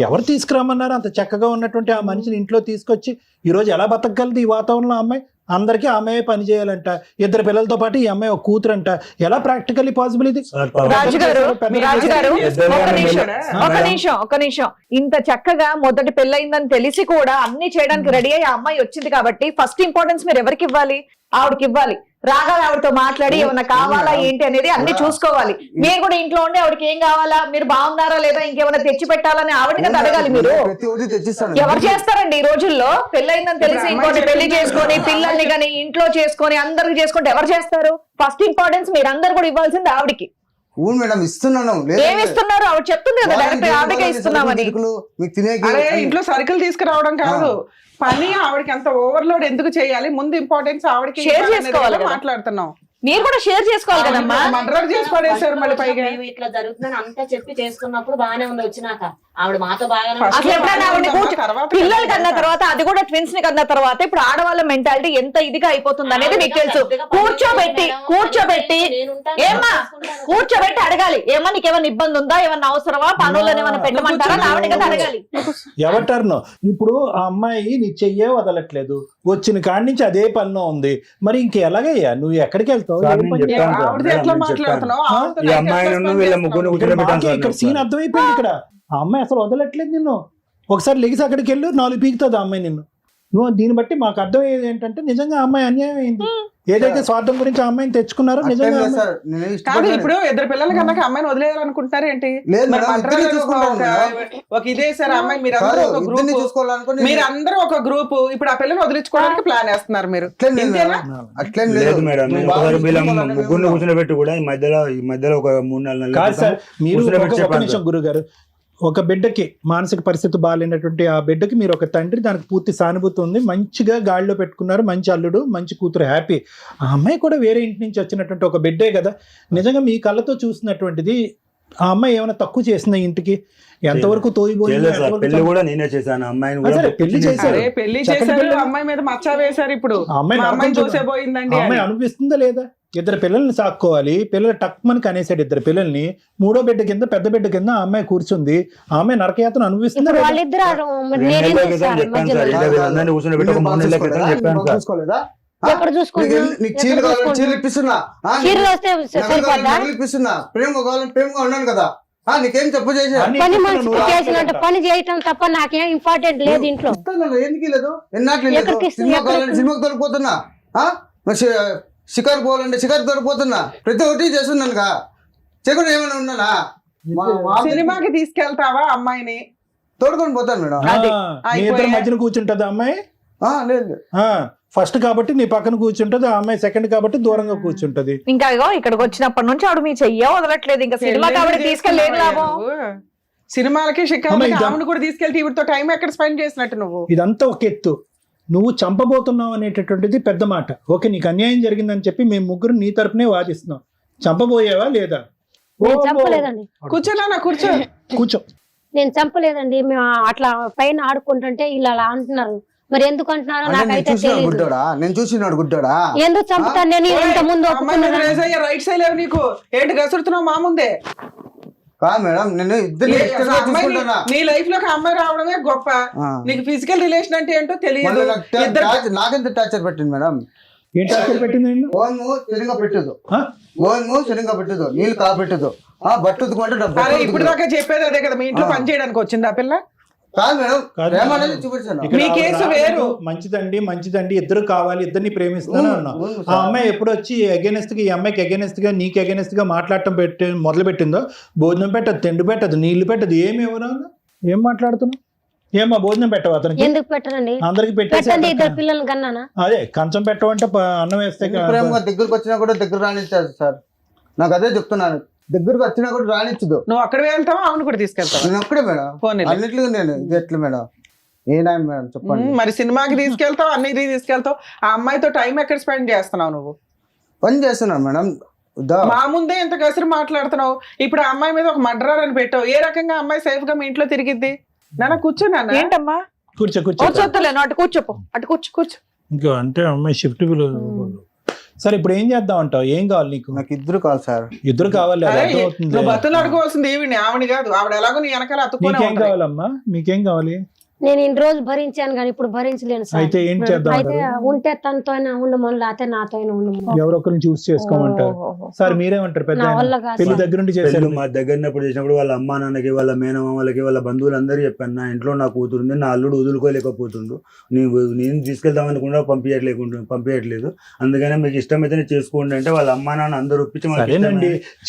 ఎవరు తీసుకురామన్నారు? అంత చక్కగా ఉన్నటువంటి ఆ మనిషిని ఇంట్లో తీసుకొచ్చి ఈ రోజు ఎలా బతకగలదు ఈ వాతావరణంలో? అమ్మాయి అందరికీ ఆమె పని చేయాలంట, 2 పిల్లలతో పాటు ఈ అమ్మాయి ఒక కూతురంట. ఎలా ప్రాక్టికల్లీ పాసిబుల్ ఇది? రాజు గారు, రాజు గారు, ఒక నిమిషం. ఇంత చక్కగా మొదటి పెళ్ళయిందని తెలిసి కూడా అన్ని చేయడానికి రెడీ అయ్యి ఆ అమ్మాయి వచ్చింది కాబట్టి ఫస్ట్ ఇంపార్టెన్స్ మీరు ఎవరికి ఇవ్వాలి? ఆవిడకి ఇవ్వాలి. రాగానే ఆవిడతో మాట్లాడి ఏమన్నా కావాలా ఏంటి అనేది అన్ని చూసుకోవాలి. మీరు కూడా ఇంట్లో ఉండి ఆవిడకి ఏం కావాలా, మీరు బాగున్నారా లేదా, ఇంకేమైనా తెచ్చి పెట్టాలని ఆవిడకి అడగాలి. మీరు ప్రతి ఒక్కటి తెచ్చిస్తాను. ఎవరు చేస్తారండి ఈ రోజుల్లో? పెళ్ళయిందని తెలిసి ఇంకోటి పెళ్లి చేసుకొని పిల్లల్ని కానీ ఇంట్లో చేసుకొని అందరికి చేసుకుంటే ఎవరు చేస్తారు? ఫస్ట్ ఇంపార్టెన్స్ మీరు అందరు కూడా ఇవ్వాల్సింది ఆవిడకి. అవును మేడం ఇస్తున్నాను. ఏమి ఇస్తున్నారు? ఆవిడ చెప్తుంది కదా డైరెక్ట్ ఆవిడకే ఇస్తున్నామని. మీకు తినేకి అరే ఇంట్లో సరుకులు తీసుకురావడం కాదు పని. ఆవిడకి అంత ఓవర్లోడ్ ఎందుకు చేయాలి? ముందు ఇంపార్టెన్స్ ఆవిడకి షేర్ ఇవ్వాలి చేసుకోవాలి అనేది కదా. మాట్లాడుతున్నాం. మీరు కూడా షేర్ చేసుకోవాలి కదమ్మా. మర్డర్ చేసి పడేశారు మళ్ళీ పైగా. మేము ఇట్లా జరుగుతుందని అంతా చెప్పి చేసుకున్నప్పుడు బాగానే ఉంది. వచ్చినాక ఆవిడ మాతో బాగానే First అసలు ఎప్పుడైనా ఆవిడని కూర్చో- తర్వాత పిల్లలు కన్న తర్వాత, అది కూడా ట్విన్స్ ని కన్న తర్వాత ఇప్పుడు ఆడవాళ్ళ మెంటాలిటీ ఎంత ఇదిగా అయిపోతుంది అనేది మీకు తెలుసు. కూర్చోబెట్టి ఏమ్మా కూర్చోబెట్టి అడగాలి. ఏమన్నా నీకేమైనా ఇబ్బంది ఉందా, ఏమన్నా అవసరమా, పనులను ఏమైనా పెట్టమంటారా అని ఆవిడ కదా అడగాలి. ఎవటర్ను ఇప్పుడు ఆ అమ్మాయి నీ చెయ్యే వదలట్లేదు, వచ్చిన కాడి నుంచి అదే పనిలో ఉంది. మరి ఇంకెలాగయ్యా నువ్వు ఎక్కడికి వెళ్తావు? సార్, ఏం నేను పని చెప్తాను. చేస్తావు? ఆవిడతో ఎట్లా మాట్లాడుతున్నావు? ఆవిడతో ఈ ఎట్లా అమ్మాయిని respond వీళ్ళ చేస్తున్నావు? ముగ్గురు ఇక్కడ కూర్చోబెట్టాను మాకే సార్ ఇక్కడ సీన్ అర్థమైపోయింది. ఇక్కడ ఆ అమ్మాయి అసలు వదలట్లేదు నిన్ను. ఒకసారి లెగిసి అక్కడికి వెళ్ళు, 4 పీకుతుంది ఆ అమ్మాయి నిన్ను. నువ్వు దీన్ని బట్టి మాకు అర్థమయ్యేది ఏంటంటే నిజంగా ఆ అమ్మాయి అన్యాయం అయింది. ఏదైతే స్వార్థం గురించి ఆ అమ్మాయిని తెచ్చుకున్నారో నిజంగా ఆ అమ్మాయి- సార్ నేను కాదు ఇష్టపడినాను. ఇప్పుడు 2 పిల్లల కన్నా అమ్మాయిని వదిలేయాలనుకుంటున్నారు ఏంటి? లేదు మరి మేడం, మర్డర్ ఇద్దరిని చూసుకుంటాం ఒక ఇదే సార్ అమ్మాయి మీరందరూ కాదు, ఒక ఇద్దరిని గ్రూప్, చూసుకోవాలనుకుని మీరందరూ ఒక గ్రూప్. ఇప్పుడు ఆ పిల్లని వదిలించుకోవడానికి ప్లాన్ వేస్తున్నారు మీరు. అట్లేం లేదు ఇంతేనా? మేడం. అట్లేం లేదు మేడం. నువ్వు నేను బాగా ఒకసారి వీళ్ళ చూసుకోవాలని ముగ్గురిని మేము కూర్చోబెట్టి కూడా ఈ మధ్యలో ఒక 3-4 నెలల కాదు సార్, మీరు కూర్చోబెట్టి ఒక చెప్పాను నిమిషం గురుగారు. ఒక బిడ్డకి మానసిక పరిస్థితి బాగాలేనటువంటి ఆ బిడ్డకి మీరు ఒక తండ్రి, దానికి పూర్తి సానుభూతి ఉంది, మంచిగా గాడిలో పెట్టుకున్నారు, మంచి అల్లుడు, మంచి కూతురు, హ్యాపీ. ఆ అమ్మాయి కూడా వేరే ఇంటి నుంచి వచ్చినటువంటి ఒక బిడ్డే కదా. నిజంగా మీ కళ్ళతో చూసినటువంటిది ఆ అమ్మాయి ఏమైనా తక్కువ చేసిందా ఇంటికి? ఎంతవరకు తోయిపోయింది? చేయలేదు సార్. ఎంతవరకు పెళ్లి కూడా నేనే చేశాను. అమ్మాయిని సరే, కూడా పెళ్లి చేశారు. అరే పెళ్లి చక్కటి చేశారు, పిల్లలు. అమ్మాయి మీద మచ్చ వేశారు. ఇప్పుడు ఆ అమ్మాయి మా అమ్మాయి నరకం చూసేపోయిందండి ఆ అమ్మాయి అని. అనిపిస్తుందా లేదా? 2 పిల్లల్ని సాక్కోవాలి, పిల్లలు టక్మని కనేసాడు 2 పిల్లల్ని, 3వ బిడ్డ కింద పెద్ద బిడ్డ కింద ఆ అమ్మాయి కూర్చుంది. ఆ అమ్మాయి నరకయాతను అనిపిస్తుందా ఇప్పుడు లేదా? వాళ్ళిద్దరు 2 నెలల క్రితం చెప్పాను సార్. ఇలా వీళ్ళందరినీ కూర్చోబెట్టి ఒక 3 నెలల క్రితం చెప్పాను సార్. చూసుకోలేదా? ఎక్కడ చూసుకుంటున్నావు? నీకు చీరలు కావాలని చీరలు ఇప్పిస్తున్నా, చీరలు వస్తే సరిపోద్దా? నగలు ఇప్పిస్తున్నా, ప్రేమ కావాలని ప్రేమగా ఉన్నాను కదా. నీకేం చెప్పు చేసా అన్ని పని ఇప్పిస్తున్నా, మనిషి నువ్వు చేసినట్టు పని చేయటం తప్ప నాకేం ఇంపార్టెంట్ లేదు ఇంట్లో. ఎందుకు లేదు? ఎన్నాట్లు లేదు? ఎక్కడికి ఇస్తుంది? సినిమా కావాలంటే సినిమాకి తోలిపోతున్నా, షికారు పోవాలంటే షికారు తోలిపోతున్నా, ప్రతి ఒక్కటి చేస్తున్నానుగా. చేయకుండా ఏమైనా ఉన్నానా సినిమాకి తీసుకెళ్తావా అమ్మాయిని? తోడుకొని పోతాను మేడం. మీ ఇద్దరు మధ్యన కూర్చుంటది అమ్మాయి. లేదు ఫస్ట్ కాబట్టి నీ పక్కన కూర్చుంటది, ఆ అమ్మాయి సెకండ్ కాబట్టి దూరంగా కూర్చుంటది. ఇంకా ఇగో ఇక్కడికి వచ్చినప్పటి నుంచి ఆవిడ మీ చెయ్యో వదలట్లేదు. ఇంకా సినిమా కాబట్టి తీసుకెళ్ళలేదు లాభం. సినిమాలకి షికార్లకి ఆమెను కూడా తీసుకెళ్తే ఇవిడితో టైం ఎక్కడ స్పెండ్ చేసినట్టు నువ్వు? ఇదంతా ఒక ఎత్తు, నువ్వు చంపబోతున్నావు అనేటటువంటిది పెద్ద మాట. ఓకే, నీకు అన్యాయం జరిగిందని చెప్పి మేము ముగ్గురు నీ తరపునే వాదిస్తున్నాం. చంపబోయావా లేదా? నేను చంపలేదండి. కూర్చోనా కూర్చో. కూర్చో. నేను చంపలేదండి. మేము అట్లా పైన ఆడుకుంటుంటే ఇలా అలా అంటున్నారు. మరి ఎందుకు అంటున్నారో నాకైతే తెలియదు. గుడ్డోడా నేను చూసినాడు గుడ్డోడా ఎందుకు చంపుతాను నేను? ఇంత ముందు రైట్ సైడ్ లేవు నీకు ఏంటి గసురుతున్నావు మా ముందే? కాదు మేడం, నేను ఇద్దరు చూసుకుంటున్నా. నీ లైఫ్ లోకి అమ్మాయి రావడమే గొప్ప. నీకు ఫిజికల్ రిలేషన్ అంటే ఏంటో తెలియదు. నాకెంత టార్చర్ పెట్టింది మేడం? ఏం టార్చర్ పెట్టింది? ఓన్ము సరిగా పెట్టదు, ఓన్ము సరిగా పెట్టదు, నీళ్ళు కాబెట్టదు, బట్టు ఉతుకుంటే డబ్బు. ఇప్పుడు దాకా చెప్పేది అదే కదా, మీ ఇంట్లో పని చేయడానికి వచ్చింది ఆ పిల్ల? కాదు మేడం, ప్రేమ అనేది చూపించాను. మీ కేసు వేరు. మంచిదండి ఇద్దరు కావాలి, ఇద్దరిని ప్రేమిస్తాను అన్నా. ఆ అమ్మాయి ఎప్పుడు వచ్చి అగేనెస్ట్ గా, ఈ అమ్మాయికి అగేనెస్ట్ గా, నీకు అగేనెస్ట్ గా మాట్లాడటం మొదలు పెట్టిందో, భోజనం పెట్టదు, తిండి పెట్టదు, నీళ్లు పెట్టదు, ఏమి ఎవరు ఏం మాట్లాడుతున్నావు? ఏమా భోజనం పెట్టవు అతనికి? ఎందుకు పెట్టనండి? అందరికి పెట్టండి. ఇద్దరు పిల్లలు కన్నానా? అదే కంచం పెట్టవంటే అన్నం వేస్తే ప్రేమగా దగ్గరకు వచ్చినా కూడా దగ్గర రానిచ్చారు సార్. నాకు అదే చెప్తున్నాను, దగ్గరకు వచ్చినా కూడా రానిచ్చదు. నువ్వు అక్కడ వెళ్తావా ఆమెను కూడా తీసుకెళ్తావా? నేను ఒక్కడే మేడం, అన్నిట్లు నేను ఇది ఎట్లా మేడం? ఏనా మేడం చెప్పండి. మరి సినిమాకి తీసుకెళ్తావు, అన్నిటికి తీసుకెళ్తావు, ఆ అమ్మాయితో టైం ఎక్కడ స్పెండ్ చేస్తున్నావు నువ్వు? పని చేస్తున్నాను మేడం. మా ముందే ఎంత కసిరి మాట్లాడుతున్నావు. ఇప్పుడు ఆ అమ్మాయి మీద ఒక మర్డరర్ అని పెట్టావు. ఏ రకంగా అమ్మాయి సేఫ్ గా మీ ఇంట్లో తిరిగిద్ది? నాన్న కూర్చోనా? ఏంటమ్మా కూర్చోలేను, అటు కూర్చోపో, అటు కూర్చో. ఇంకా అంటే అమ్మాయి షిఫ్ట్ సరే ఇప్పుడు ఏం చేద్దాం అంటావు? ఏం కావాలి నీకు? నాకు ఇద్దరు కావాలి సార్. ఇద్దరు కావాలి. నువ్వు బతులు అడుకోవాల్సింది ఏమిటి? ఆవిడ కాదు, ఆవిడ ఎలాగో నీ వెనకాల అతుక్కునే నీకేం కావాలమ్మా? మీకేం కావాలి? నేను ఇన్ని రోజులు భరించాను కానీ ఇప్పుడు భరించలేను సార్. అయితే ఏం చేద్దాం? అయితే ఉంటే తనతో ఉండమని, లేకపోతే నాతో ఉండమని. ఎవరొకరిని చూస్ చేసుకోమంటారు. సార్ మీరేమంటారు? పెద్ద పెళ్లి దగ్గర నుండి చేశారు. మా దగ్గర చేసినప్పుడు వాళ్ళ అమ్మా నాన్నకి, వాళ్ళ మేనమామలకి, వాళ్ళ బంధువులందరూ చెప్పాను, నా ఇంట్లో నా కూతురుంది, నా అల్లుడు వదులుకోలేకపోతుండు, నేను తీసుకెళ్దామనుకున్నా పంపించట్లేదు, అందుకనే మీకు ఇష్టమైతే చేసుకోండి అంటే వాళ్ళ అమ్మా నాన్న అందరూ ఒప్పించి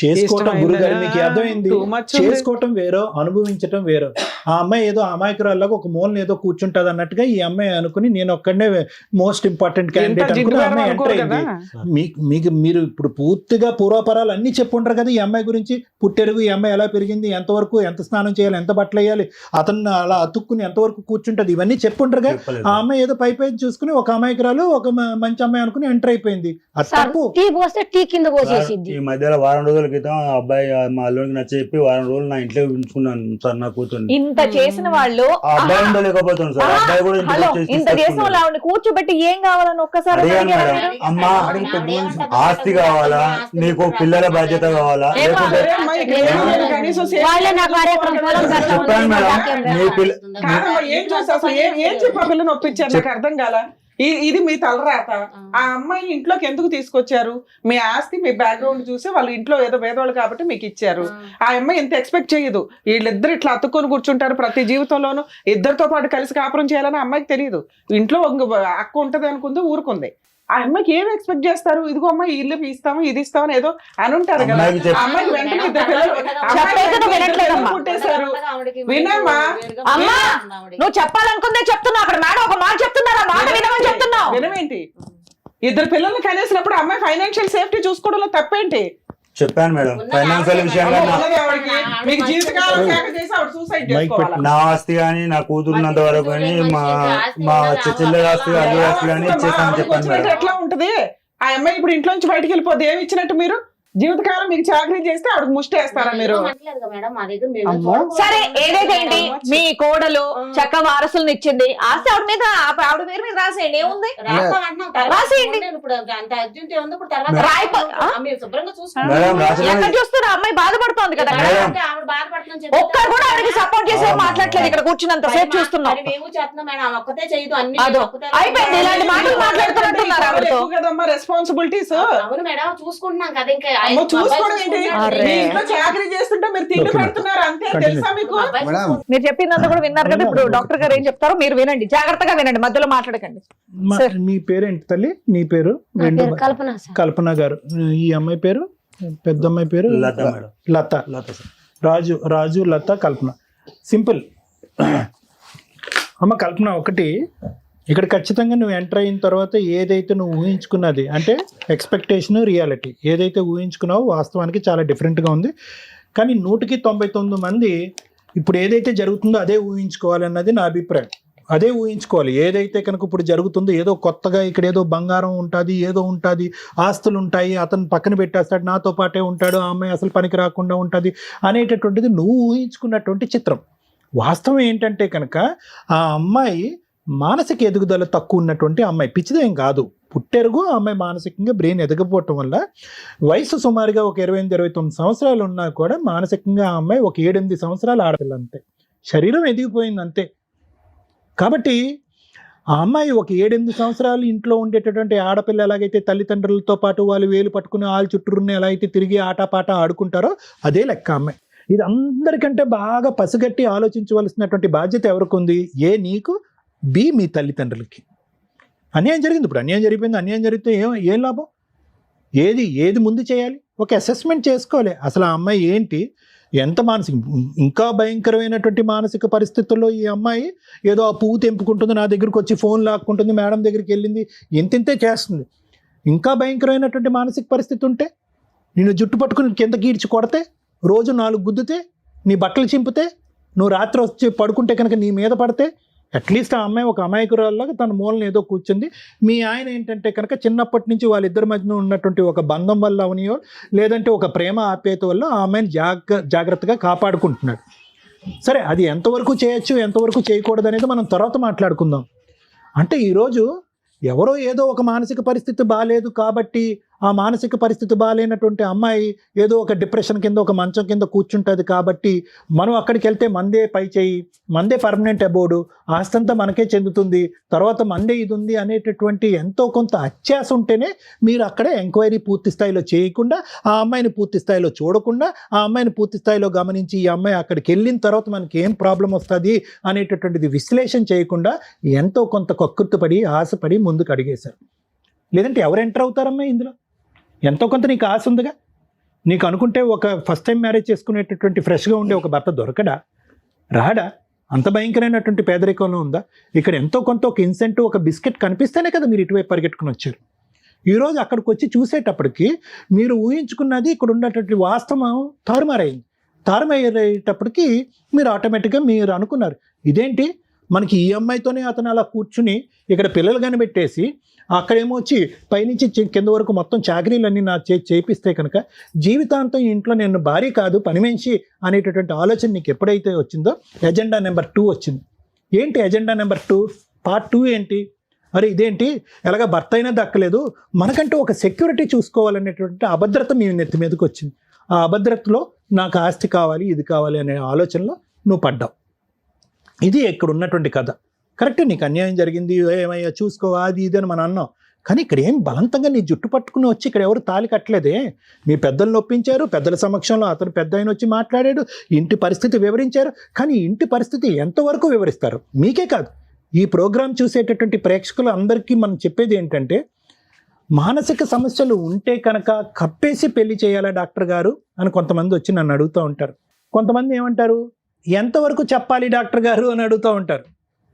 చేసుకోవటం. గురుగారు మీకు అర్థమైంది, చేసుకోవటం వేరో, అనుభవించటం వేరో. ఆ అమ్మాయి ఏదో అమాయకురాల్లాగా ఒక మూలని ఏదో కూర్చుంటది అన్నట్టుగా ఈ అమ్మాయి అనుకుని నేను ఒక్కడే మోస్ట్ ఇంపార్టెంట్ క్యాండిడేట్ అనుకుని అమ్మాయి ఎంటర్ అయింది. మీకు మీరు ఇప్పుడు పూర్తిగా పూర్వపరాలు అన్ని చెప్పుంటారు కదా ఈ అమ్మాయి గురించి. పుట్టెరుగు, ఈ అమ్మాయి ఎలా పెరిగింది, ఎంతవరకు ఎంత స్నానం చేయాలి, ఎంత బట్టలు వేయాలి, అతను అలా అతుక్కుని ఎంతవరకు కూర్చుంటది, ఇవన్నీ చెప్పుంటారు కదా. ఆ అమ్మాయి ఏదో పై చూసుకుని ఒక అమాయకురాలు, ఒక మంచి అమ్మాయి అనుకుని ఎంటర్ అయిపోయింది. ఈ మధ్యలో వారం రోజుల క్రితం అబ్బాయి మా అల్లుడికి నచ్చ చెప్పి వారం రోజులు నా ఇంట్లో ఉంచుకున్నాను సార్ నా కూతుర్ని. ఇంత చేసిన వాళ్ళు ఉండలేకపోతుంది సార్. అబ్బాయి కూడా ఇంత చేసిన వాళ్ళు ఆవిడ కూర్చోబెట్టి ఏం కావాలని ఒక్కసారి అమ్మా ఆస్తి కావాలా, నీకు పిల్లల బాధ్యత కావాలా, లేకుంటే చెప్పాను మేడం మీ ఏం చెప్పా పిల్లని ఒప్పించారు? నాకు అర్థం కాల. ఇది మీ తలరాత. ఆ అమ్మాయి ఇంట్లోకి ఎందుకు తీసుకొచ్చారు? మీ ఆస్తి, మీ బ్యాక్గ్రౌండ్ చూసి వాళ్ళు ఇంట్లో ఏదో పేదవాళ్ళు కాబట్టి మీకు ఇచ్చారు. ఆ అమ్మాయి ఎంత ఎక్స్పెక్ట్ చేయదు. వీళ్ళిద్దరు ఇట్లా అతుక్కొని కూర్చుంటారు ప్రతి జీవితంలోనూ. ఇద్దరితో పాటు కలిసి కాపురం చేయాలని అమ్మాయికి తెలియదు. ఇంట్లో అక్క ఉంటది అనుకుంది, ఊరుకుంది. ఆ అమ్మాయికి ఏం ఎక్స్పెక్ట్ చేస్తారు? ఇదిగో అమ్మాయి ఇల్లు ఇస్తాము, ఇది ఇస్తామని ఏదో అని ఉంటారు కదా. అమ్మాయికి వెంటనే ఇద్దరు పిల్లలు పుట్టేశారు. వినమ్మా, నువ్వు చెప్పాలనుకుందే చెప్తున్నావు. అక్కడ మేడం ఒక మాట చెప్తున్నారు, మాట వినమని చెప్తున్నావు. వినమేంటి? ఇద్దరు పిల్లల్ని కనేసినప్పుడు అమ్మాయి ఫైనాన్షియల్ సేఫ్టీ చూసుకోవడంలో తప్పేంటి? చెప్పాను మేడం, ఫైనాన్షియల్ విషయంగా నా ఆస్తి కానీ, నా కూతురున్నంత వరకు కానీ, మా చెల్లెల ఆస్తి, అల్లు ఆస్తి కానీ ఇచ్చేస్తానని చెప్పాను మేడం. ఎట్లా ఉంటది? ఆ అమ్మాయి ఇప్పుడు ఇంట్లో నుంచి బయటకు వెళ్ళిపోతే ఏమి ఇచ్చినట్టు? మీరు జీవితకాలం మీకు చాకరీ చేస్తే ఆవిడకి ముష్టి వేస్తారా మీరు? సరే ఏదైతే ఏంటి, మీ కోడలు చక్క వారసులను ఇచ్చింది, ఆస్తి ఆవిడ మీద, ఆవిడ పేరు మీద రాసేయండి. ఏముంది? రాసేయండి. ఎక్కడ చూస్తున్నా అమ్మాయి బాధపడుతోంది కదా. ఒక్కరు కూడా ఆవిడకి సపోర్ట్ చేసే మాట్లాడలేదు. ఇక్కడ కూర్చున్నంత సేపు చూస్తున్నాం. అయిపోయింది. ఇలాంటి మాటలు మాట్లాడుతున్నట్టున్నారు ఆవిడతో. రెస్పాన్సిబిలిటీస్ చూసుకుంటున్నాం కదా. ఇంకా మీరు చెప్పిందంతా కూడా విన్నారు కదా. ఇప్పుడు డాక్టర్ గారు ఏం చెప్తారో మీరు వినండి, జాగ్రత్తగా వినండి, మధ్యలో మాట్లాడకండి. మీ పేరేంటి తల్లి? నీ పేరు? కల్పన. కల్పన గారు. ఈ అమ్మాయి పేరు పెద్ద అమ్మాయి పేరు లత మేడం. లత. లత సార్. రాజు లత కల్పన. సింపుల్. అమ్మ కల్పన, ఒకటి ఇక్కడ ఖచ్చితంగా నువ్వు ఎంటర్ అయిన తర్వాత ఏదైతే నువ్వు ఊహించుకున్నది అంటే ఎక్స్పెక్టేషన్, రియాలిటీ ఏదైతే ఊహించుకున్నావో వాస్తవానికి చాలా డిఫరెంట్గా ఉంది. కానీ 199 మంది ఇప్పుడు ఏదైతే జరుగుతుందో అదే ఊహించుకోవాలన్నది నా అభిప్రాయం. అదే ఊహించుకోవాలి. ఏదైతే కనుక ఇప్పుడు జరుగుతుందో, ఏదో కొత్తగా ఇక్కడ ఏదో బంగారం ఉంటుంది, ఏదో ఉంటుంది, ఆస్తులు ఉంటాయి, అతను పక్కన పెట్టేస్తాడు, నాతో పాటే ఉంటాడు, ఆ అమ్మాయి అసలు పనికి రాకుండా ఉంటుంది అనేటటువంటిది నువ్వు ఊహించుకున్నటువంటి చిత్రం. వాస్తవం ఏంటంటే కనుక ఆ అమ్మాయి మానసిక ఎదుగుదల తక్కువ ఉన్నటువంటి అమ్మాయి, పిచ్చిదేం కాదు, పుట్టెరుగు. ఆ అమ్మాయి మానసికంగా బ్రెయిన్ ఎదగపోవటం వల్ల వయసు సుమారుగా ఒక 28-29 సంవత్సరాలు ఉన్నా కూడా మానసికంగా ఆ అమ్మాయి ఒక 7-8 సంవత్సరాలు ఆడపిల్ల అంతే. శరీరం ఎదిగిపోయింది అంతే. కాబట్టి ఆ అమ్మాయి ఒక 7-8 సంవత్సరాలు ఇంట్లో ఉండేటటువంటి ఆడపిల్ల ఎలాగైతే తల్లిదండ్రులతో పాటు వాళ్ళు వేలు పట్టుకుని వాళ్ళ చుట్టూరున్న ఎలా అయితే తిరిగి ఆటపాట ఆడుకుంటారో అదే లెక్క అమ్మాయి. ఇది అందరికంటే బాగా పసిగట్టి ఆలోచించవలసినటువంటి బాధ్యత ఎవరికి ఉంది? ఏ నీకు, బి మీ తల్లిదండ్రులకి. అన్యాయం జరిగింది, ఇప్పుడు అన్యాయం జరిగిపోయింది. అన్యాయం జరిగితే ఏం లాభం? ఏది ముందు చేయాలి? ఒక అసెస్మెంట్ చేసుకోవాలి. అసలు ఆ అమ్మాయి ఏంటి, ఎంత మానసిక, ఇంకా భయంకరమైనటువంటి మానసిక పరిస్థితుల్లో ఈ అమ్మాయి ఏదో ఆ పువ్వు తెంపుకుంటుంది, నా దగ్గరికి వచ్చి ఫోన్ లాక్కుంటుంది, మేడం దగ్గరికి వెళ్ళింది, ఇంతే చేస్తుంది. ఇంకా భయంకరమైనటువంటి మానసిక పరిస్థితి ఉంటే, నిన్ను జుట్టు పట్టుకుని కిందకి ఈడ్చి కొడితే, రోజు 4 గుద్దితే, నీ బట్టలు చింపితే, నువ్వు రాత్రి వచ్చి పడుకుంటే కనుక నీ మీద పడితే, అట్లీస్ట్ ఆ అమ్మాయి ఒక అమాయకురాల్లాగా తన మూలను ఏదో కూర్చుంది. మీ ఆయన ఏంటంటే కనుక చిన్నప్పటి నుంచి వాళ్ళిద్దరి మధ్యన ఉన్నటువంటి ఒక బంధం వల్ల అవనియో, లేదంటే ఒక ప్రేమ ఆప్యాయత వల్ల ఆ అమ్మాయిని జాగ్రత్తగా కాపాడుకుంటున్నాడు. సరే, అది ఎంతవరకు చేయొచ్చు, ఎంతవరకు చేయకూడదు అనేది మనం తర్వాత మాట్లాడుకుందాం. అంటే ఈరోజు ఎవరో ఏదో ఒక మానసిక పరిస్థితి బాగాలేదు కాబట్టి ఆ మానసిక పరిస్థితి బాగాలేనటువంటి అమ్మాయి ఏదో ఒక డిప్రెషన్ కింద, ఒక మంచం కింద కూర్చుంటుంది కాబట్టి మనం అక్కడికి వెళ్తే మందే పై చేయి, మందే పర్మనెంట్ అబోర్డు, ఆస్తంతా మనకే చెందుతుంది, తర్వాత మందే ఇది ఉంది అనేటటువంటి ఎంతో కొంత అత్యాస ఉంటేనే మీరు అక్కడే ఎంక్వైరీ పూర్తి స్థాయిలో చేయకుండా, ఆ అమ్మాయిని పూర్తి స్థాయిలో చూడకుండా, ఆ అమ్మాయిని పూర్తి స్థాయిలో గమనించి ఈ అమ్మాయి అక్కడికి వెళ్ళిన తర్వాత మనకి ఏం ప్రాబ్లం వస్తుంది అనేటటువంటిది విశ్లేషణ చేయకుండా ఎంతో కొంత కక్కుర్తిపడి ఆశపడి ముందుకు అడిగేశారు. లేదంటే ఎవరు ఎంటర్ అవుతారమ్మా ఇందులో? ఎంతో కొంత నీకు ఆశ ఉందిగా. నీకు అనుకుంటే ఒక ఫస్ట్ టైం మ్యారేజ్ చేసుకునేటటువంటి ఫ్రెష్గా ఉండే ఒక భర్త దొరకడా, రాడా? అంత భయంకరమైనటువంటి పేదరికంలో ఉందా? ఇక్కడ ఎంతో కొంత ఒక ఇన్సెంటివ్, ఒక బిస్కెట్ కనిపిస్తేనే కదా మీరు ఇటువైపు పరిగెట్టుకుని వచ్చారు. ఈరోజు అక్కడికి వచ్చి చూసేటప్పటికి మీరు ఊహించుకున్నది ఇక్కడ ఉన్నటువంటి వాస్తవం తారుమారయ్యేటప్పటికి మీరు ఆటోమేటిక్గా మీరు అనుకున్నారు, ఇదేంటి మనకి ఈ అమ్మాయితోనే అతను అలా కూర్చుని ఇక్కడ పిల్లలు కనిపెట్టేసి అక్కడేమో వచ్చి పైనుంచి కింద వరకు మొత్తం చాకరీలన్నీ నా చేపిస్తే కనుక జీవితాంతం ఇంట్లో నేను భార్య కాదు పని మనిషి అనేటటువంటి ఆలోచన నీకు ఎప్పుడైతే వచ్చిందో ఎజెండా నెంబర్ 2 వచ్చింది. ఏంటి ఎజెండా నెంబర్ 2? పార్ట్ 2 ఏంటి? అరే ఇదేంటి, ఎలాగ భర్త అయినా దక్కలేదు, మనకంటూ ఒక సెక్యూరిటీ చూసుకోవాలనేటువంటి అభద్రత మీ నెత్తి మీదకి వచ్చింది. ఆ అభద్రతలో నాకు ఆస్తి కావాలి, ఇది కావాలి అనే ఆలోచనలో నువ్వు పడ్డావు. ఇది ఇక్కడ ఉన్నటువంటి కథ. కరెక్టే, నీకు అన్యాయం జరిగింది, ఏమయ్యా చూసుకో, అది ఇది అని మనం అన్నాం. కానీ ఇక్కడ ఏం బలవంతంగా నీ జుట్టు పట్టుకుని వచ్చి ఇక్కడ ఎవరు తాళి కట్టలేదే. మీ పెద్దలను ఒప్పించారు, పెద్దల సమక్షంలో అతను పెద్ద ఆయన వచ్చి మాట్లాడాడు, ఇంటి పరిస్థితి వివరించారు. కానీ ఇంటి పరిస్థితి ఎంతవరకు వివరిస్తారు? మీకే కాదు, ఈ ప్రోగ్రాం చూసేటటువంటి ప్రేక్షకులు అందరికీ మనం చెప్పేది ఏంటంటే, మానసిక సమస్యలు ఉంటే కనుక కప్పేసి పెళ్లి చేయాలా డాక్టర్ గారు అని కొంతమంది వచ్చి నన్ను అడుగుతూ ఉంటారు. కొంతమంది ఏమంటారు, ఎంతవరకు చెప్పాలి డాక్టర్ గారు అని అడుగుతూ ఉంటారు.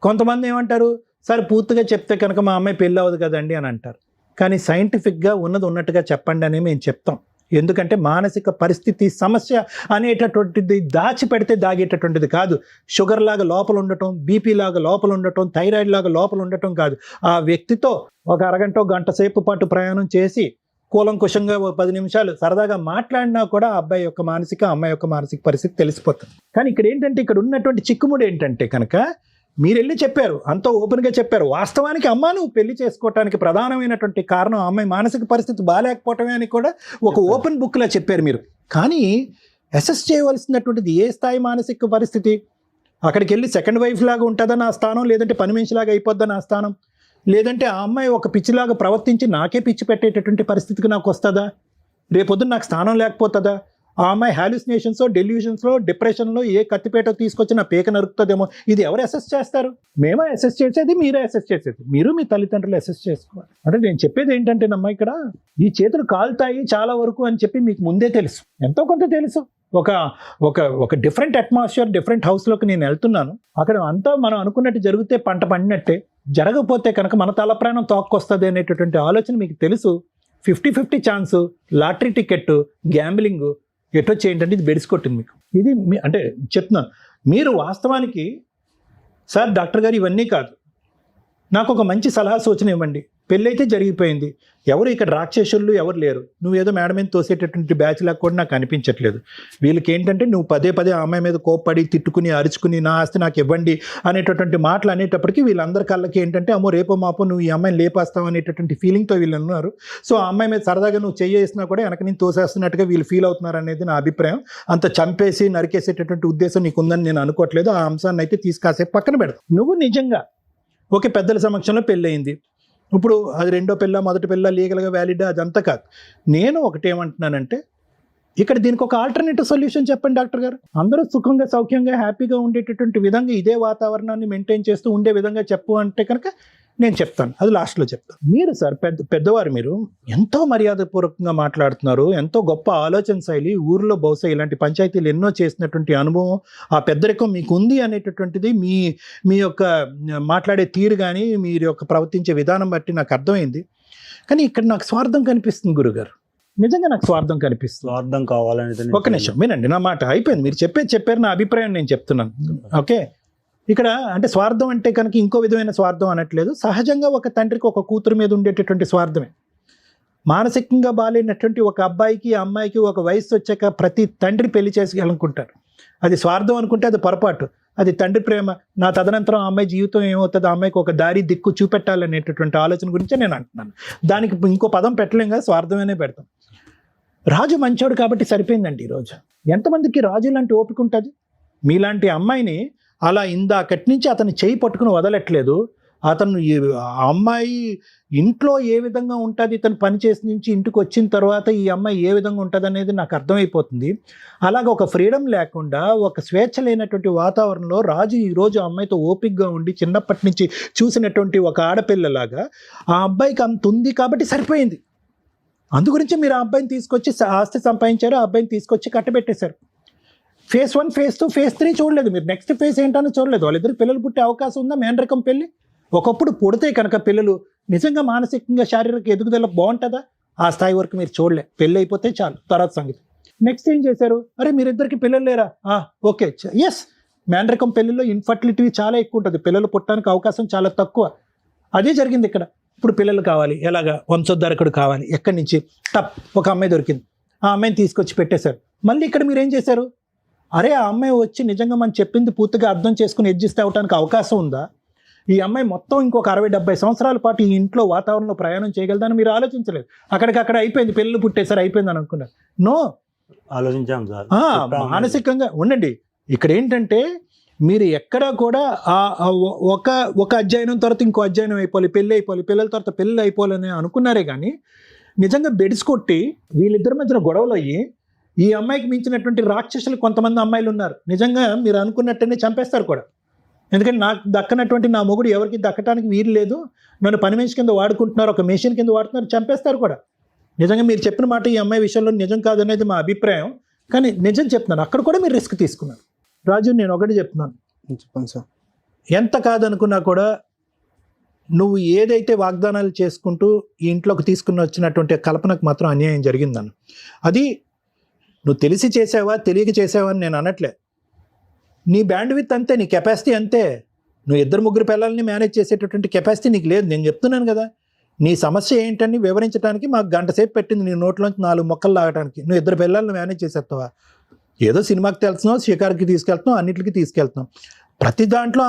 కొంతమంది ఏమంటారు, సార్ పూర్తిగా చెప్తే కనుక మా అమ్మాయి పెళ్ళి అవ్వదు కదండి అని అంటారు. కానీ సైంటిఫిక్గా ఉన్నది ఉన్నట్టుగా చెప్పండి అని మేము చెప్తాం. ఎందుకంటే మానసిక పరిస్థితి సమస్య అనేటటువంటిది దాచిపెడితే దాగేటటువంటిది కాదు. షుగర్ లాగా లోపల ఉండటం, బీపీ లాగా లోపల ఉండటం, థైరాయిడ్ లాగా లోపల ఉండటం కాదు. ఆ వ్యక్తితో ఒక అరగంట గంట సేపు పాటు ప్రయాణం చేసి కూలంకుషంగా 10 నిమిషాలు సరదాగా మాట్లాడినా కూడా ఆ అబ్బాయి యొక్క మానసిక, అమ్మాయి యొక్క మానసిక పరిస్థితి తెలిసిపోతుంది. కానీ ఇక్కడ ఏంటంటే, ఇక్కడ ఉన్నటువంటి చిక్కుముడి ఏంటంటే కనుక మీరు వెళ్ళి చెప్పారు, అంతా ఓపెన్గా చెప్పారు. వాస్తవానికి అమ్మ నువ్వు పెళ్లి చేసుకోవటానికి ప్రధానమైనటువంటి కారణం అమ్మాయి మానసిక పరిస్థితి బాగాలేకపోవటమే అని కూడా ఒక ఓపెన్ బుక్లా చెప్పారు మీరు. కానీ అసెస్ చేయవలసినటువంటిది ఏ స్థాయి మానసిక పరిస్థితి? అక్కడికి వెళ్ళి సెకండ్ వైఫ్ లాగా ఉంటుందా నా స్థానం, లేదంటే పని మనిషిలాగా అయిపోద్దా నా స్థానం, లేదంటే ఆ అమ్మాయి ఒక పిచ్చిలాగా ప్రవర్తించి నాకే పిచ్చి పెట్టేటటువంటి పరిస్థితికి నాకు వస్తుందా? రేపొద్దున నాకు స్థానం లేకపోతుందా? ఆ అమ్మాయి హాలుసినేషన్స్, డెల్యూషన్స్లో, డిప్రెషన్లో ఏ కత్తిపేట తీసుకొచ్చి నా పేక నరుకుతుందేమో, ఇది ఎవరు అసెస్ చేస్తారు? మేమే అసెస్ చేసేది, మీరే అసెస్ చేసేది. మీరు మీ తల్లిదండ్రులు అసెస్ చేసుకోవాలి. అంటే నేను చెప్పేది ఏంటంటేనమ్మా, ఇక్కడ ఈ చేతులు కాలుతాయి చాలా వరకు అని చెప్పి మీకు ముందే తెలుసు, ఎంతో కొంత తెలుసు. ఒక ఒక ఒక డిఫరెంట్ అట్మాస్ఫియర్, డిఫరెంట్ హౌస్లోకి నేను వెళ్తున్నాను. అక్కడ అంతా మనం అనుకున్నట్టు జరిగితే పంట పండినట్టే, జరగకపోతే కనుక మన తల ప్రాణం తోక్కొస్తుంది అనేటటువంటి ఆలోచన మీకు తెలుసు. 50-50 ఛాన్సు, లాటరీ టికెట్, గ్యాంబ్లింగ్ ఎటొచ్చి ఏంటంటే ఇది బెడిసికొట్టింది మీకు. ఇది అంటే చెప్తున్నాను. మీరు వాస్తవానికి సార్ డాక్టర్ గారు ఇవన్నీ కాదు, నాకు ఒక మంచి సలహా సూచన ఇవ్వండి. పెళ్ళైతే జరిగిపోయింది, ఎవరు ఇక్కడ రాక్షసులు ఎవరు లేరు. నువ్వేదో మేడం మీద తోసేటటువంటి బ్యాచ్ లాగా కూడా నాకు అనిపించట్లేదు. వీళ్ళకి ఏంటంటే నువ్వు పదే పదే ఆ అమ్మాయి మీద కోప్పడి, తిట్టుకుని, అరుచుకుని, నా ఆస్తి నాకు ఇవ్వండి అనేటటువంటి మాటలు అనేటప్పటికీ వీళ్ళందరి కళ్ళకి ఏంటంటే అమ్మో రేపో మాపో నువ్వు ఈ అమ్మాయిని లేపేస్తావు అనేటటువంటి ఫీలింగ్తో వీళ్ళు ఉన్నారు. సో ఆ అమ్మాయి మీద సరదాగా నువ్వు చేసినా కూడా వెనక నేను తోసేస్తున్నట్టుగా వీళ్ళు ఫీల్ అవుతున్నారు అనేది నా అభిప్రాయం. అంత చంపేసి నరికేసేటటువంటి ఉద్దేశం నీకు ఉందని నేను అనుకోవట్లేదు. ఆ అంశాన్ని అయితే తీసుకాసేపు పక్కన పెడతావు. నువ్వు నిజంగా ఓకే, పెద్దల సమక్షంలో పెళ్ళయింది, ఇప్పుడు అది రెండో పిల్ల, మొదటి పిల్ల లీగల్గా వ్యాలిడ్, అదంతా కాదు. నేను ఒకటేమంటున్నానంటే ఇక్కడ దీనికి ఒక ఆల్టర్నేటివ్ సొల్యూషన్ చెప్పండి డాక్టర్ గారు. అందరూ సుఖంగా, సౌఖ్యంగా, హ్యాపీగా ఉండేటటువంటి విధంగా ఇదే వాతావరణాన్ని మెయింటైన్ చేస్తూ ఉండే విధంగా చెప్పు అంటే కనుక నేను చెప్తాను, అది లాస్ట్లో చెప్తాను. మీరు సార్ పెద్దవారు, మీరు ఎంతో మర్యాదపూర్వకంగా మాట్లాడుతున్నారు, ఎంతో గొప్ప ఆలోచన శైలి, ఊరిలో బహుశా ఇలాంటి పంచాయతీలు ఎన్నో చేసినటువంటి అనుభవం, ఆ పెద్దరికం మీకు ఉంది అనేటటువంటిది మీ యొక్క మాట్లాడే తీరు కానీ మీరు యొక్క ప్రవర్తించే విధానం బట్టి నాకు అర్థమైంది. కానీ ఇక్కడ నాకు స్వార్థం కనిపిస్తుంది గురుగారు, నిజంగా నాకు స్వార్థం కనిపిస్తుంది. స్వార్థం కావాలని ఒక్క నిమిషం వినండి, నా మాట అయిపోయింది, మీరు చెప్పారు, నా అభిప్రాయం నేను చెప్తున్నాను. ఓకే, ఇక్కడ అంటే స్వార్థం అంటే కనుక ఇంకో విధమైన స్వార్థం అనట్లేదు. సహజంగా ఒక తండ్రికి ఒక కూతురు మీద ఉండేటటువంటి స్వార్థమే. మానసికంగా బాగాలేనటువంటి ఒక అబ్బాయికి, అమ్మాయికి ఒక వయసు వచ్చాక ప్రతి తండ్రి పెళ్లి చేసుకోవాలనుకుంటారు. అది స్వార్థం అనుకుంటే అది పొరపాటు, అది తండ్రి ప్రేమ. నా తదనంతరం ఆ అమ్మాయి జీవితం ఏమవుతుంది, ఆ అమ్మాయికి ఒక దారి దిక్కు చూపెట్టాలనేటటువంటి ఆలోచన గురించే నేను అంటున్నాను. దానికి ఇంకో పదం పెట్టలేం కదా, స్వార్థమనే పెడతాం. రాజు మంచోడు కాబట్టి సరిపోయిందండి. ఈరోజు ఎంతమందికి రాజు లాంటి ఓపిక ఉంటుంది? మీలాంటి అమ్మాయిని అలా ఇందాకటి నుంచి అతను చేయి పట్టుకుని వదలట్లేదు. అతను అమ్మాయి ఇంట్లో ఏ విధంగా ఉంటుంది, ఇతను పనిచేసి నుంచి ఇంటికి వచ్చిన తర్వాత ఈ అమ్మాయి ఏ విధంగా ఉంటుంది అనేది నాకు అర్థమైపోతుంది. అలాగే ఒక ఫ్రీడమ్ లేకుండా, ఒక స్వేచ్ఛ లేనటువంటి వాతావరణంలో రాజు ఈరోజు అమ్మాయితో ఓపికగా ఉండి చిన్నప్పటి నుంచి చూసినటువంటి ఒక ఆడపిల్లలాగా ఆ అబ్బాయికి అంత ఉంది కాబట్టి సరిపోయింది. అందు గురించి మీరు ఆ అబ్బాయిని తీసుకొచ్చి ఆస్తి సంపాదించారు, ఆ అబ్బాయిని తీసుకొచ్చి కట్టబెట్టేశారు. ఫేజ్ 1, ఫేజ్ 2, ఫేజ్ 3 చూడలేదు మీరు, నెక్స్ట్ ఫేజ్ ఏంటని చూడలేదు. వాళ్ళిద్దరికి పిల్లలు పుట్టే అవకాశం ఉందా? మేనరికం పెళ్ళి ఒకప్పుడు పుడితే కనుక పిల్లలు నిజంగా మానసికంగా, శారీరక ఎదుగుదల బాగుంటుందా? ఆ స్థాయి వరకు మీరు చూడలే. పెళ్ళి అయిపోతే చాలు, తర్వాత సంగతి. నెక్స్ట్ ఏం చేశారు? అరే మీరిద్దరికి పిల్లలు లేరా? ఓకే, ఎస్, మేనరికం పెళ్ళిలో ఇన్ఫర్టిలిటీ చాలా ఎక్కువ ఉంటుంది, పిల్లలు పుట్టడానికి అవకాశం చాలా తక్కువ. అదే జరిగింది ఇక్కడ. ఇప్పుడు పిల్లలు కావాలి, ఎలాగా? వంశోద్ధారకుడు కావాలి. ఎక్కడి నుంచి? ఒక అమ్మాయి దొరికింది, ఆ అమ్మాయిని తీసుకొచ్చి పెట్టేశారు. మళ్ళీ ఇక్కడ మీరు ఏం చేశారు? అరే ఆ అమ్మాయి వచ్చి నిజంగా మనం చెప్పింది పూర్తిగా అర్థం చేసుకుని అడ్జస్ట్ అవ్వడానికి అవకాశం ఉందా? ఈ అమ్మాయి మొత్తం ఇంకొక 60-70 సంవత్సరాల పాటు ఈ ఇంట్లో వాతావరణంలో ప్రయాణం చేయగలదని మీరు ఆలోచించలేదు. అక్కడికక్కడ అయిపోయింది, పిల్లలు పుట్టేసారు, అయిపోయింది అని అనుకున్నారు. నో, ఆలోచించాం సార్. మానసికంగా ఉండండి. ఇక్కడ ఏంటంటే మీరు ఎక్కడా కూడా ఒక అధ్యయనం తర్వాత ఇంకో అధ్యయనం అయిపోవాలి, పెళ్ళి అయిపోవాలి, పిల్లల తర్వాత పెళ్ళి అయిపోవాలని అనుకున్నారే కానీ నిజంగా బెడిసి కొట్టి వీళ్ళిద్దరి మధ్యన గొడవలు అయ్యి ఈ అమ్మాయికి మించినటువంటి రాక్షసులు కొంతమంది అమ్మాయిలు ఉన్నారు. నిజంగా మీరు అనుకున్నట్టనే చంపేస్తారు కూడా. ఎందుకంటే నాకు దక్కనటువంటి నా మొగుడు ఎవరికి దక్కడానికి వీలు లేదు, నన్ను పని మనిషి కింద వాడుకుంటున్నారు, ఒక మెషిన్ కింద వాడుతున్నారు, చంపేస్తారు కూడా. నిజంగా మీరు చెప్పిన మాట ఈ అమ్మాయి విషయంలో నిజం కాదనేది మా అభిప్రాయం, కానీ నిజం చెప్తున్నాను, అక్కడ కూడా మీరు రిస్క్ తీసుకున్నారు. రాజు నేను ఒకటి చెప్తున్నాను, చెప్పండి సార్. ఎంత కాదనుకున్నా కూడా నువ్వు ఏదైతే వాగ్దానాలు చేసుకుంటూ ఈ ఇంట్లోకి తీసుకుని వచ్చినటువంటి కల్పనకు మాత్రం అన్యాయం జరిగిందన్న. అది నువ్వు తెలిసి చేసావా తెలియక చేసావా అని నేను అనట్లే. నీ బ్యాండ్ విత్ అంతే, నీ కెపాసిటీ అంతే. నువ్వు 2-3 పిల్లల్ని మేనేజ్ చేసేటటువంటి కెపాసిటీ నీకు లేదు. నేను చెప్తున్నాను కదా, నీ సమస్య ఏంటని వివరించడానికి మాకు 1 గంట సేపు పెట్టింది నీ నోట్లోంచి 4 మొక్కలు లాగడానికి. నువ్వు 2 పిల్లల్ని మేనేజ్ చేసేస్తావా? ఏదో సినిమాకి తెలుస్తున్నావు, షికార్కి తీసుకెళ్తున్నావు, అన్నిటికీ తీసుకెళ్తున్నావు. ప్రతి దాంట్లో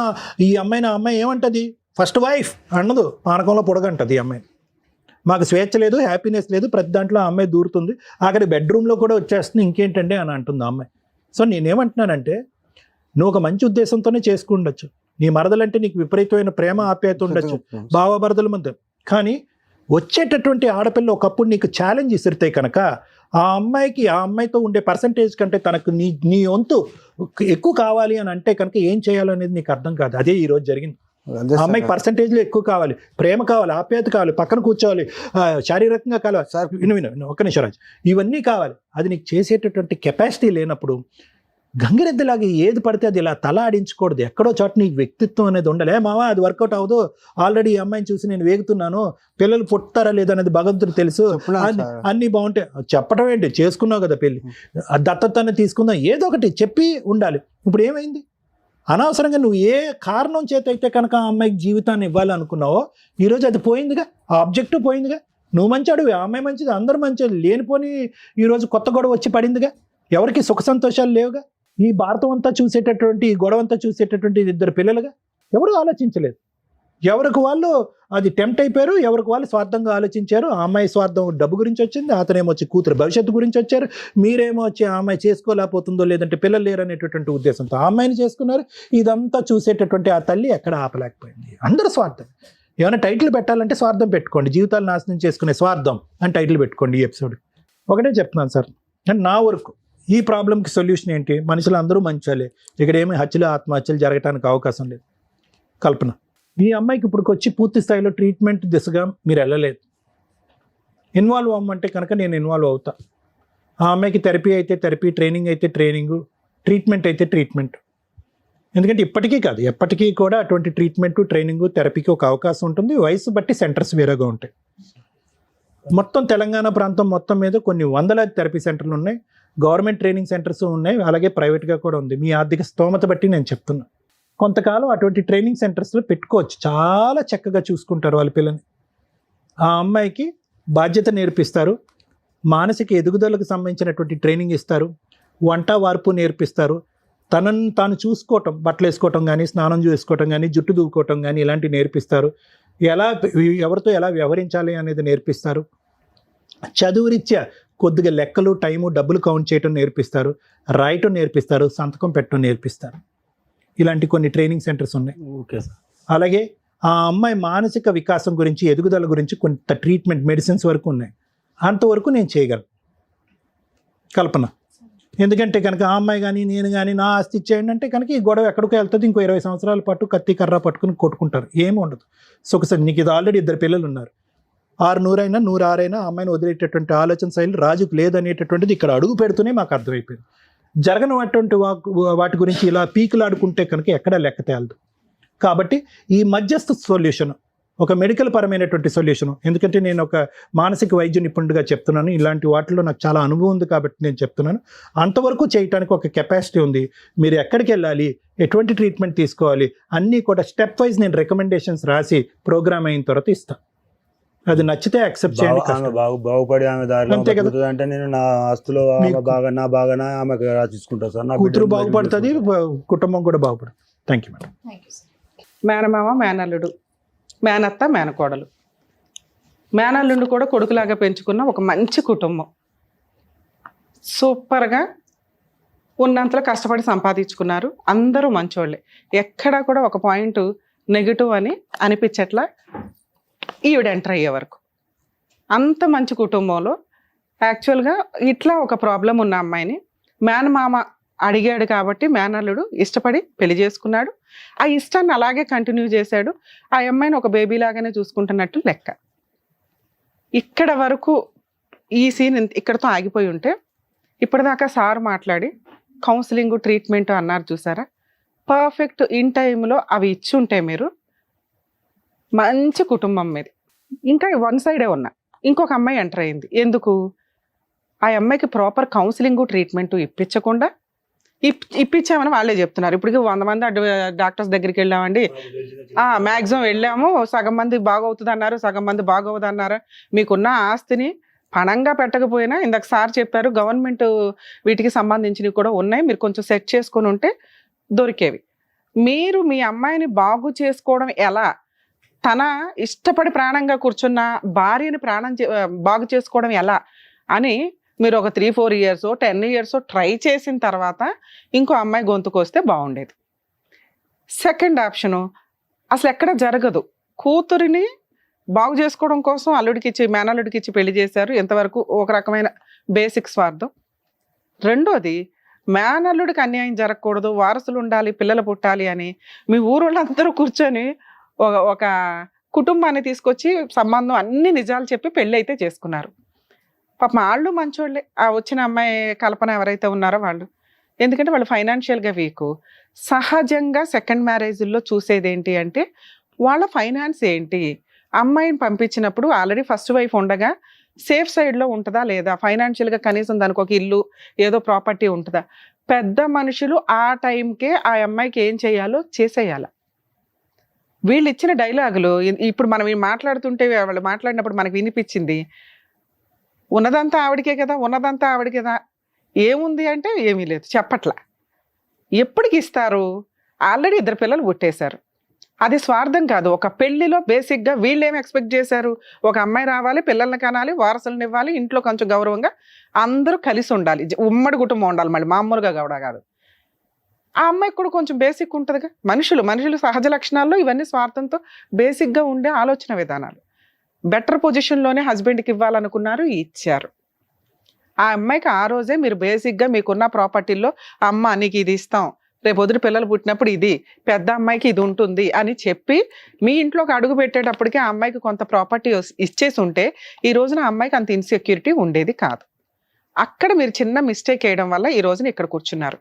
ఈ అమ్మాయి ఏమంటుంది? ఫస్ట్ వైఫ్ అన్నదు, పానకంలో పొడగంటది ఈ అమ్మాయి. మాకు స్వేచ్ఛ లేదు, హ్యాపీనెస్ లేదు, ప్రతి దాంట్లో ఆ అమ్మాయి దూరుతుంది, ఆఖరి బెడ్రూమ్లో కూడా వచ్చేస్తుంది, ఇంకేంటండి అని అంటుంది ఆ అమ్మాయి. సో నేనేమంటున్నానంటే నువ్వు ఒక మంచి ఉద్దేశంతోనే చేసుకుండొచ్చు, నీ మరదలంటే నీకు విపరీతమైన ప్రేమ ఆప్యాయత ఉండొచ్చు, భావభరదల మధ్య. కానీ వచ్చేటటువంటి ఆడపిల్ల ఒకప్పుడు నీకు ఛాలెంజ్ ఇసిరితే కనుక ఆ అమ్మాయితో ఉండే పర్సంటేజ్ కంటే తనకు నీ వంతు ఎక్కువ కావాలి అని అంటే కనుక ఏం చేయాలనేది నీకు అర్థం కాదు. అదే ఈరోజు జరిగింది. ఆ అమ్మాయికి పర్సంటేజ్లో ఎక్కువ కావాలి, ప్రేమ కావాలి, ఆప్యాయత కావాలి, పక్కన కూర్చోవాలి, శారీరకంగా కావాలి. సార్ విను ఒక్క నిమిషం రాజు, ఇవన్నీ కావాలి. అది నీకు చేసేటటువంటి కెపాసిటీ లేనప్పుడు గంగిరెద్దులాగా ఏది పడితే అది ఇలా తల ఆడించకూడదు. ఎక్కడో చోట నీకు వ్యక్తిత్వం అనేది ఉండాలి. మావా అది వర్కౌట్ అవ్వదు, ఆల్రెడీ ఈ అమ్మాయిని చూసి నేను వేగుతున్నాను, పిల్లలు పుట్టారా లేదనేది భగవంతుడు తెలుసు, అన్నీ బాగుంటాయి. చెప్పడం ఏంటి, చేసుకున్నావు కదా పెళ్ళి, దత్తతని తీసుకుందాం, ఏదో ఒకటి చెప్పి ఉండాలి. ఇప్పుడు ఏమైంది? అనవసరంగా నువ్వు ఏ కారణం చేత అయితే కనుక ఆ అమ్మాయికి జీవితాన్ని ఇవ్వాలనుకున్నావో ఈరోజు అది పోయిందిగా, ఆ ఆబ్జెక్టివ్ పోయిందిగా. నువ్వు మంచాడు, ఆ అమ్మాయి మంచిది, అందరూ మంచిది, లేనిపోని ఈరోజు కొత్త గొడవ వచ్చి పడిందిగా. ఎవరికి సుఖ సంతోషాలు లేవుగా. ఈ భారతం అంతా చూసేటటువంటి, ఈ గొడవ అంతా చూసేటటువంటి 2 పిల్లలుగా. ఎవరు ఆలోచించలేదు, ఎవరికి వాళ్ళు అది టెంప్ట్ అయిపోయారు, ఎవరికి వాళ్ళు స్వార్థంగా ఆలోచించారు. ఆ అమ్మాయి స్వార్థం డబ్బు గురించి వచ్చింది, అతనేమో వచ్చి కూతురు భవిష్యత్తు గురించి వచ్చారు, మీరేమో వచ్చి ఆ అమ్మాయి చేసుకోలేకపోతుందో లేదంటే పిల్లలు లేరు అనేటటువంటి ఉద్దేశంతో ఆ అమ్మాయిని చేసుకున్నారు. ఇదంతా చూసేటటువంటి ఆ తల్లి ఎక్కడ ఆపలేకపోయింది. అందరూ స్వార్థం. ఏమైనా టైటిల్ పెట్టాలంటే స్వార్థం పెట్టుకోండి, జీవితాలు నాశనం చేసుకునే స్వార్థం అని టైటిల్ పెట్టుకోండి ఈ ఎపిసోడ్. ఒకటే చెప్తున్నాను సార్, అంటే నా వరకు ఈ ప్రాబ్లంకి సొల్యూషన్ ఏంటి? మనుషులు అందరూ మంచోలే, ఇక్కడ ఏమి హత్యలు ఆత్మహత్యలు జరగడానికి అవకాశం లేదు. కల్పన, ఈ అమ్మాయికి ఇప్పటికి వచ్చి పూర్తి స్థాయిలో ట్రీట్మెంట్ దిశగా మీరు వెళ్ళలేదు. ఇన్వాల్వ్ అవ్వమంటే కనుక నేను ఇన్వాల్వ్ అవుతా. ఆ అమ్మాయికి థెరపీ అయితే థెరపీ, ట్రైనింగ్ అయితే ట్రైనింగు, ట్రీట్మెంట్ అయితే ట్రీట్మెంట్. ఎందుకంటే ఇప్పటికీ కాదు, ఎప్పటికీ కూడా అటువంటి ట్రీట్మెంటు, ట్రైనింగు, థెరపీకి ఒక అవకాశం ఉంటుంది. వయసు బట్టి సెంటర్స్ వేరేగా ఉంటాయి. మొత్తం తెలంగాణ ప్రాంతం మొత్తం మీద కొన్ని వందలాది థెరపీ సెంటర్లు ఉన్నాయి, గవర్నమెంట్ ట్రైనింగ్ సెంటర్స్ ఉన్నాయి, అలాగే ప్రైవేట్గా కూడా ఉంది. మీ ఆర్థిక స్తోమత బట్టి నేను చెప్తున్నా. కొంతకాలం అటువంటి ట్రైనింగ్ సెంటర్స్లో పెట్టుకోవచ్చు, చాలా చక్కగా చూసుకుంటారు వాళ్ళ పిల్లని. ఆ అమ్మాయికి బాధ్యత నేర్పిస్తారు, మానసిక ఎదుగుదలకు సంబంధించినటువంటి ట్రైనింగ్ ఇస్తారు, వంట వార్పు నేర్పిస్తారు, తనను తాను చూసుకోవటం, బట్టలు వేసుకోవటం కానీ, స్నానం చేసుకోవటం కానీ, జుట్టు దూకోవటం కానీ ఇలాంటివి నేర్పిస్తారు. ఎవరితో ఎలా వ్యవహరించాలి అనేది నేర్పిస్తారు. చదువురీత్యా కొద్దిగా లెక్కలు, టైము, డబ్బులు కౌంట్ చేయటం నేర్పిస్తారు, రాయటం నేర్పిస్తారు, సంతకం పెట్టడం నేర్పిస్తారు. ఇలాంటి కొన్ని ట్రైనింగ్ సెంటర్స్ ఉన్నాయి. Okay sir. అలాగే ఆ అమ్మాయి మానసిక వికాసం గురించి, ఎదుగుదల గురించి కొంత ట్రీట్మెంట్, మెడిసిన్స్ వరకు ఉన్నాయి. అంతవరకు నేను చేయగలను కల్పన. ఎందుకంటే కనుక ఆ అమ్మాయి కానీ నేను కానీ నా ఆస్తి ఇచ్చేయండి అంటే కనుక ఈ గొడవ ఎక్కడికి వెళ్తుంది. ఇంకో 20 సంవత్సరాల పాటు కత్తి కర్ర పట్టుకుని కొట్టుకుంటారు, ఏమి ఉండదు. సొకసారి నీకు ఇది ఆల్రెడీ 2 పిల్లలు ఉన్నారు, 600 అయినా 106 అయినా అమ్మాయిని వదిలేటటువంటి ఆలోచన శైలి రాజుకు లేదనేటటువంటిది ఇక్కడ అడుగు పెడుతూనే మాకు అర్థమైపోయింది. జరగనటువంటి వాటి గురించి ఇలా పీకులాడుకుంటే కనుక ఎక్కడ లెక్క తేలదు. కాబట్టి ఈ మధ్యస్థ సొల్యూషన్, ఒక మెడికల్ పరమైనటువంటి సొల్యూషన్. ఎందుకంటే నేను ఒక మానసిక వైద్య నిపుణుడిగా చెప్తున్నాను, ఇలాంటి వాటిలో నాకు చాలా అనుభవం ఉంది కాబట్టి నేను చెప్తున్నాను. అంతవరకు చేయడానికి ఒక కెపాసిటీ ఉంది. మీరు ఎక్కడికి వెళ్ళాలి, ఎటువంటి ట్రీట్మెంట్ తీసుకోవాలి అన్నీ కూడా స్టెప్ వైజ్ నేను రికమెండేషన్స్ రాసి ప్రోగ్రామ్ అయిన తర్వాత ఇస్తాను. అది నచ్చితే యాక్సెప్ట్ చేయండి. బాగుపడి ఆమె దారిలో అంటే నేను నా ఆస్తులో నా బాగా ఆమెకు రాసిసుకుంటా సార్. నా కూతురు బాగుపడుతుంది, కుటుంబం కూడా బాగుపడుతుంది. Thank you madam. మేనమామ, మేనల్లుడు, మేనత్త, మేనకోడలు, మేనల్లుండి కూడా కొడుకులాగా పెంచుకున్న ఒక మంచి కుటుంబం. సూపర్గా ఉన్నంతలో కష్టపడి సంపాదించుకున్నారు. అందరూ మంచోళ్ళే, ఎక్కడా కూడా ఒక పాయింట్ నెగిటివ్ అని అనిపించట్లా. ఈవిడ ఎంటర్ అయ్యే వరకు అంత మంచి కుటుంబంలో యాక్చువల్గా ఇట్లా ఒక ప్రాబ్లం ఉన్న అమ్మాయిని మేనమామ అడిగాడు కాబట్టి మేనల్లుడు ఇష్టపడి పెళ్లి చేసుకున్నాడు. ఆ ఇష్టాన్ని అలాగే కంటిన్యూ చేశాడు. ఆ అమ్మాయిని ఒక బేబీ లాగానే చూసుకుంటున్నట్టు లెక్క. ఇక్కడ వరకు ఈ సీన్ ఇక్కడతో ఆగిపోయి ఉంటే ఇప్పటిదాకా సార్ మాట్లాడి కౌన్సిలింగ్, ట్రీట్మెంట్ అన్నారు చూసారా, పర్ఫెక్ట్ ఇన్ టైంలో అవి ఇచ్చి ఉంటే మీరు మంచి కుటుంబం మీది. ఇంకా 1 సైడే ఉన్నా ఇంకొక అమ్మాయి ఎంటర్ అయింది. ఎందుకు? ఆ అమ్మాయికి ప్రాపర్ కౌన్సిలింగ్, ట్రీట్మెంట్ ఇప్పించకుండా ఇప్పించామని వాళ్ళే చెప్తున్నారు. ఇప్పటికి 100 మంది డాక్టర్స్ దగ్గరికి వెళ్ళామండి, మ్యాక్సిమం వెళ్ళాము, సగం మంది బాగవుతుంది అన్నారు, సగం మంది బాగోవద్దు అన్నారు. మీకున్న ఆస్తిని పణంగా పెట్టకపోయినా ఇందాక సార్ చెప్పారు గవర్నమెంట్ వీటికి సంబంధించినవి కూడా ఉన్నాయి, మీరు కొంచెం సెట్ చేసుకొని ఉంటే దొరికేవి. మీరు మీ అమ్మాయిని బాగు చేసుకోవడం ఎలా? తన ఇష్టపడి ప్రాణంగా కూర్చున్న భార్యని బాగు చేసుకోవడం ఎలా అని మీరు ఒక 3-4 years 10 years ట్రై చేసిన తర్వాత ఇంకో అమ్మాయి గొంతుకు వస్తే బాగుండేది. సెకండ్ ఆప్షను అసలు ఎక్కడ జరగదు. కూతురిని బాగు చేసుకోవడం కోసం అల్లుడికిచ్చి మేనల్లుడికిచ్చి పెళ్లి చేశారు. ఎంతవరకు ఒక రకమైన బేసిక్ స్వార్థం. రెండోది, మేనల్లుడికి అన్యాయం జరగకూడదు, వారసులు ఉండాలి, పిల్లలు పుట్టాలి అని మీ ఊరోళ్ళందరూ కూర్చొని ఒక కుటుంబాన్ని తీసుకొచ్చి సంబంధం అన్ని నిజాలు చెప్పి పెళ్ళి అయితే చేసుకున్నారు. పాప వాళ్ళు మంచోళ్ళే, ఆ వచ్చిన అమ్మాయి కల్పన ఎవరైతే ఉన్నారో వాళ్ళు. ఎందుకంటే వాళ్ళు ఫైనాన్షియల్గా వీక్. సహజంగా సెకండ్ మ్యారేజ్లో చూసేది ఏంటి అంటే వాళ్ళ ఫైనాన్స్ ఏంటి, అమ్మాయిని పంపించినప్పుడు ఆల్రెడీ ఫస్ట్ వైఫ్ ఉండగా సేఫ్ సైడ్లో ఉంటుందా లేదా, ఫైనాన్షియల్గా కనీసం దానికి ఒక ఇల్లు ఏదో ప్రాపర్టీ ఉంటుందా. పెద్ద మనుషులు ఆ టైంకే ఆ అమ్మాయికి ఏం చేయాలో చేసేయాల. వీళ్ళు ఇచ్చిన డైలాగులు ఇప్పుడు మనం మాట్లాడుతుంటే వాళ్ళు మాట్లాడినప్పుడు మనకు వినిపించింది, ఉన్నదంతా ఆవిడకే కదా, ఉన్నదంతా ఆవిడ కదా, ఏముంది అంటే ఏమీ లేదు, చెప్పట్లా. ఎప్పటికి ఇస్తారు? ఆల్రెడీ 2 పిల్లలు పుట్టేశారు. అది స్వార్థం కాదు. ఒక పెళ్లిలో బేసిక్గా వీళ్ళు ఏమి ఎక్స్పెక్ట్ చేశారు, ఒక అమ్మాయి రావాలి, పిల్లల్ని కనాలి, వారసులను ఇవ్వాలి, ఇంట్లో కొంచెం గౌరవంగా అందరూ కలిసి ఉండాలి, ఉమ్మడి కుటుంబం ఉండాలి, మళ్ళీ మామూలుగా కూడా కాదు. ఆ అమ్మాయికి కూడా కొంచెం బేసిక్ ఉంటుందిగా. మనుషులు సహజ లక్షణాల్లో ఇవన్నీ స్వార్థంతో బేసిక్గా ఉండే ఆలోచన విధానాలు. బెటర్ పొజిషన్లోనే హస్బెండ్కి ఇవ్వాలనుకున్నారు, ఇచ్చారు. ఆ అమ్మాయికి ఆ రోజే మీరు బేసిక్గా మీకున్న ప్రాపర్టీల్లో అమ్మ నీకు ఇది ఇస్తాం, రేపు వదిలి పిల్లలు పుట్టినప్పుడు ఇది, పెద్ద అమ్మాయికి ఇది ఉంటుంది అని చెప్పి మీ ఇంట్లోకి అడుగు పెట్టేటప్పటికి ఆ అమ్మాయికి కొంత ప్రాపర్టీ ఇచ్చేసి ఉంటే ఈ రోజున ఆ అమ్మాయికి అంత ఇన్సెక్యూరిటీ ఉండేది కాదు. అక్కడ మీరు చిన్న మిస్టేక్ వేయడం వల్ల ఈ రోజున ఇక్కడ కూర్చున్నారు.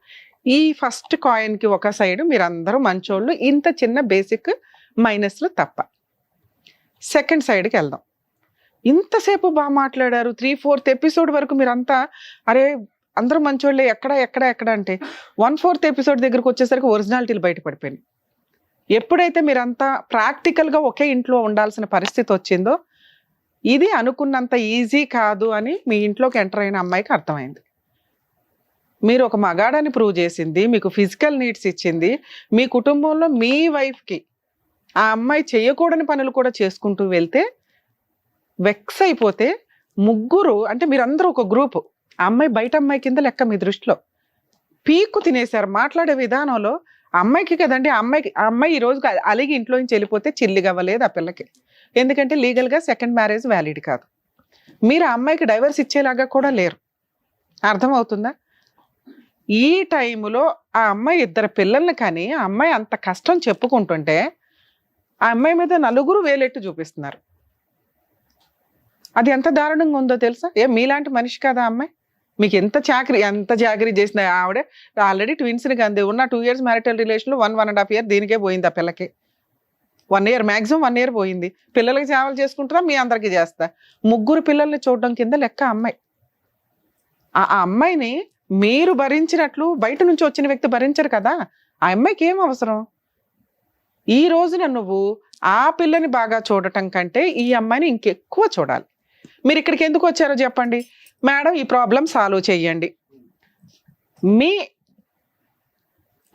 ఈ ఫస్ట్ కాయిన్కి ఒక సైడ్ మీరందరూ మంచోళ్ళు, ఇంత చిన్న బేసిక్ మైనస్లు తప్ప. సెకండ్ సైడ్కి వెళ్దాం. ఇంతసేపు బాగా మాట్లాడారు, 3/4 ఎపిసోడ్ వరకు మీరంతా అరే అందరూ మంచోళ్ళే, ఎక్కడ అంటే 1/4 ఎపిసోడ్ దగ్గరకు వచ్చేసరికి ఒరిజినాలిటీలు బయటపడిపోయినాయి. ఎప్పుడైతే మీరంతా ప్రాక్టికల్గా ఒకే ఇంట్లో ఉండాల్సిన పరిస్థితి వచ్చిందో ఇది అనుకున్నంత ఈజీ కాదు అని మీ ఇంట్లోకి ఎంటర్ అయిన అమ్మాయికి అర్థమైంది. మీరు ఒక మగాడని ప్రూవ్ చేసింది, మీకు ఫిజికల్ నీడ్స్ ఇచ్చింది, మీ కుటుంబంలో మీ వైఫ్కి ఆ అమ్మాయి చేయకూడని పనులు కూడా చేసుకుంటూ వెళ్తే వెక్స్ అయిపోతే ముగ్గురు అంటే మీరందరూ ఒక గ్రూపు, ఆ అమ్మాయి బయట అమ్మాయి కింద లెక్క మీ దృష్టిలో పీక్కు తినేశారు. మాట్లాడే విధానంలో అమ్మాయికి కదండి, ఆ అమ్మాయి ఈ రోజు అలిగి ఇంట్లో నుంచి వెళ్ళిపోతే చిల్లిగా అవ్వలేదు ఆ పిల్లకి. ఎందుకంటే లీగల్గా సెకండ్ మ్యారేజ్ వ్యాలిడ్ కాదు. మీరు ఆ అమ్మాయికి డైవర్స్ ఇచ్చేలాగా కూడా లేరు. అర్థమవుతుందా? ఈ టైంలో ఆ అమ్మాయి 2 పిల్లల్ని కానీ ఆ అమ్మాయి అంత కష్టం చెప్పుకుంటుంటే ఆ అమ్మాయి మీద 4 వేలెట్టు చూపిస్తున్నారు. అది ఎంత దారుణంగా ఉందో తెలుసా? మీలాంటి మనిషి కదా అమ్మాయి, మీకు ఎంత చాకరీ చేసిన ఆవిడ ఆల్రెడీ ట్విన్స్ని కంది ఉన్న 2 years మ్యారిటల్ రిలేషన్లో 1.5 year దీనికే పోయింది. ఆ పిల్లకి 1 year మ్యాక్సిమం 1 year పోయింది. పిల్లలకి సేవలు చేసుకుంటారా, మీ అందరికీ చేస్తా. 3 పిల్లల్ని చూడడం కింద లెక్క అమ్మాయి. ఆ అమ్మాయిని మీరు భరించినట్లు బయట నుంచి వచ్చిన వ్యక్తి భరించరు కదా. ఆ అమ్మాయికి ఏం అవసరం? ఈ రోజున నువ్వు ఆ పిల్లని బాగా చూడటం కంటే ఈ అమ్మాయిని ఇంకెక్కువ చూడాలి. మీరు ఇక్కడికి ఎందుకు వచ్చారో చెప్పండి. మేడం ఈ ప్రాబ్లం సాల్వ్ చేయండి.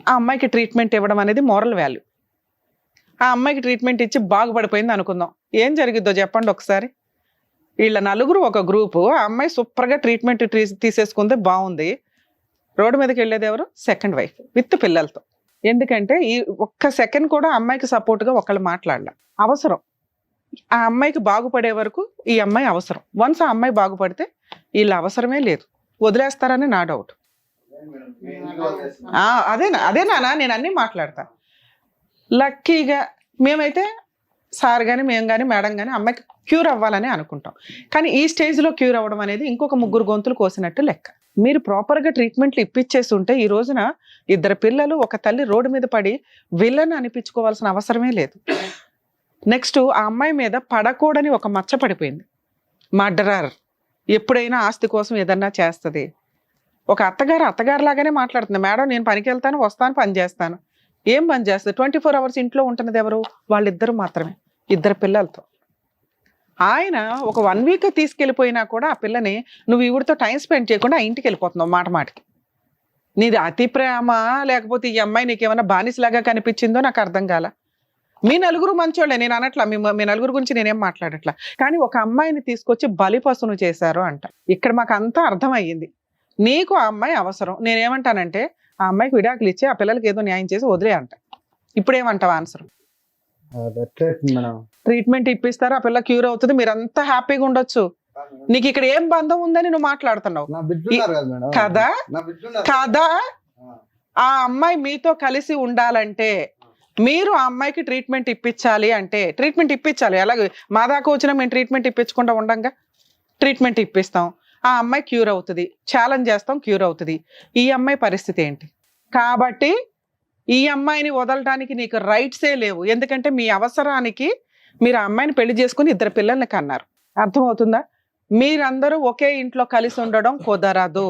ఆ అమ్మాయికి ట్రీట్మెంట్ ఇవ్వడం అనేది మోరల్ వాల్యూ. ఆ అమ్మాయికి ట్రీట్మెంట్ ఇచ్చి బాగుపడిపోయింది అనుకుందాం, ఏం జరిగిద్దో చెప్పండి ఒకసారి. వీళ్ళ 4 ఒక గ్రూపు, ఆ అమ్మాయి సూపర్గా ట్రీట్మెంట్ తీసేసుకుంది, బాగుంది. రోడ్డు మీదకి వెళ్ళేది ఎవరు? సెకండ్ వైఫ్ విత్ పిల్లలతో. ఎందుకంటే ఈ ఒక్క సెకండ్ కూడా అమ్మాయికి సపోర్ట్గా ఒకళ్ళు మాట్లాడాల. అవసరం ఆ అమ్మాయికి బాగుపడే వరకు ఈ అమ్మాయి అవసరం. వన్స్ ఆ అమ్మాయి బాగుపడితే వీళ్ళ అవసరమే లేదు, వదిలేస్తారని నా డౌట్. అదేనా నేను అన్నీ మాట్లాడతా. లక్కీగా మేమైతే సార్ కానీ మేము కానీ మేడం కానీ అమ్మాయికి క్యూర్ అవ్వాలని అనుకుంటాం. కానీ ఈ స్టేజ్లో క్యూర్ అవ్వడం అనేది ఇంకొక 3 గొంతులు కోసినట్టు లెక్క. మీరు ప్రాపర్గా ట్రీట్మెంట్లు ఇప్పించేసి ఉంటే ఈ రోజున 2 పిల్లలు ఒక తల్లి రోడ్డు మీద పడి విలన్ అనిపించుకోవాల్సిన అవసరమే లేదు. నెక్స్ట్ ఆ అమ్మాయి మీద పడకూడని ఒక మచ్చ పడిపోయింది. మర్డరర్, ఎప్పుడైనా ఆస్తి కోసం ఏదన్నా చేస్తుంది. ఒక అత్తగారు లాగానే మాట్లాడుతుంది. మేడం నేను పనికి వెళ్తాను, వస్తాను, పని చేస్తాను. ఏం పని చేస్తుంది? 24 hours ఇంట్లో ఉంటున్నది ఎవరు? వాళ్ళిద్దరు మాత్రమే, 2 పిల్లలతో. ఆయన ఒక 1 week తీసుకెళ్ళిపోయినా కూడా ఆ పిల్లని నువ్వు ఈవిడితో టైం స్పెండ్ చేయకుండా ఆ ఇంటికి వెళ్ళిపోతున్నావు మాటకి. నీది అతి ప్రేమ లేకపోతే ఈ అమ్మాయి నీకేమైనా బానిసలాగా కనిపించిందో నాకు అర్థం కాల. మీ 4 మంచోళ్ళే, నేను అనట్లా, మీ 4 గురించి నేనేం మాట్లాడట్లా. కానీ ఒక అమ్మాయిని తీసుకొచ్చి బలిపశును చేశారు అంట. ఇక్కడ మాకు అంతా అర్థమయ్యింది. నీకు ఆ అమ్మాయి అవసరం. నేనేమంటానంటే ఆ అమ్మాయికి విడాకులు ఇచ్చి ఆ పిల్లలకి ఏదో న్యాయం చేసి వదిలే అంట. ఇప్పుడేమంటావు ఆన్సర్? అది ఎట్లా అవుతుంది మేడం? ట్రీట్మెంట్ ఇప్పిస్తారు, ఆ పిల్ల క్యూర్ అవుతుంది, మీరంతా హ్యాపీగా ఉండొచ్చు. నీకు ఇక్కడ ఏం బంధం ఉందని నువ్వు మాట్లాడుతున్నావు నా బిడ్డ ఉన్నారు కదా మేడం, కదా నా బిడ్డ ఉన్నారు. కదా. ఆ అమ్మాయి మీతో కలిసి ఉండాలంటే మీరు ఆ అమ్మాయికి ట్రీట్మెంట్ ఇప్పించాలి, అంటే ట్రీట్మెంట్ ఇప్పించాలి. అలాగే మా దాకా వచ్చినా మేము ట్రీట్మెంట్ ఇప్పించకుండా ఉండంగా ట్రీట్మెంట్ ఇప్పిస్తాం, ఆ అమ్మాయి క్యూర్ అవుతుంది, ఛాలెంజ్ చేస్తాం, క్యూర్ అవుతుంది. ఈ అమ్మాయి పరిస్థితి ఏంటి? కాబట్టి ఈ అమ్మాయిని వదలడానికి నీకు రైట్సే లేవు. ఎందుకంటే మీ అవసరానికి మీరు ఆ అమ్మాయిని పెళ్లి చేసుకుని 2 పిల్లల్ని కన్నారు. అర్థమవుతుందా? మీరందరూ ఒకే ఇంట్లో కలిసి ఉండడం కుదరదు.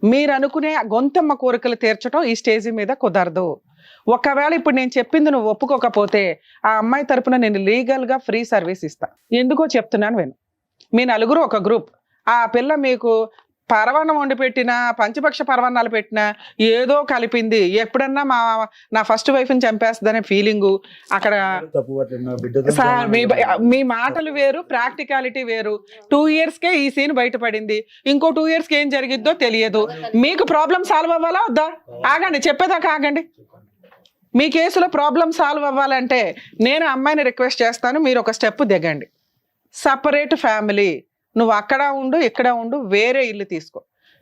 మీరు అనుకునే గొంతమ్మ కోరికలు తీర్చడం ఈ స్టేజ్ మీద కుదరదు. ఒకవేళ ఇప్పుడు నేను చెప్పింది నువ్వు ఒప్పుకోకపోతే ఆ అమ్మాయి తరపున నేను లీగల్గా ఫ్రీ సర్వీస్ ఇస్తా. ఎందుకో చెప్తున్నాను విను. మీ నలుగురు ఒక గ్రూప్, ఆ పిల్ల మీకు పరవాన్నం వండి పెట్టినా, పంచపక్ష పరవాన్నాలు పెట్టినా ఏదో కలిపింది, ఎప్పుడన్నా నా ఫస్ట్ వైఫ్ని చంపేస్తుందనే ఫీలింగు అక్కడ. సార్ మీ మాటలు వేరు, ప్రాక్టికాలిటీ వేరు. 2 yearsకే ఈ సీన్ బయటపడింది, ఇంకో 2 yearsకి ఏం జరిగిద్దో తెలియదు. మీకు ప్రాబ్లం సాల్వ్ అవ్వాలా వద్దా? ఆగండి, చెప్పేదాకా ఆగండి. మీ కేసులో ప్రాబ్లం సాల్వ్ అవ్వాలంటే నేను అమ్మాయిని రిక్వెస్ట్ చేస్తాను, మీరు ఒక స్టెప్ దిగండి. సపరేట్ ఫ్యామిలీ, నువ్వు అక్కడ ఉండు, ఇక్కడ ఉండు, వేరే ఇల్లు తీసుకో.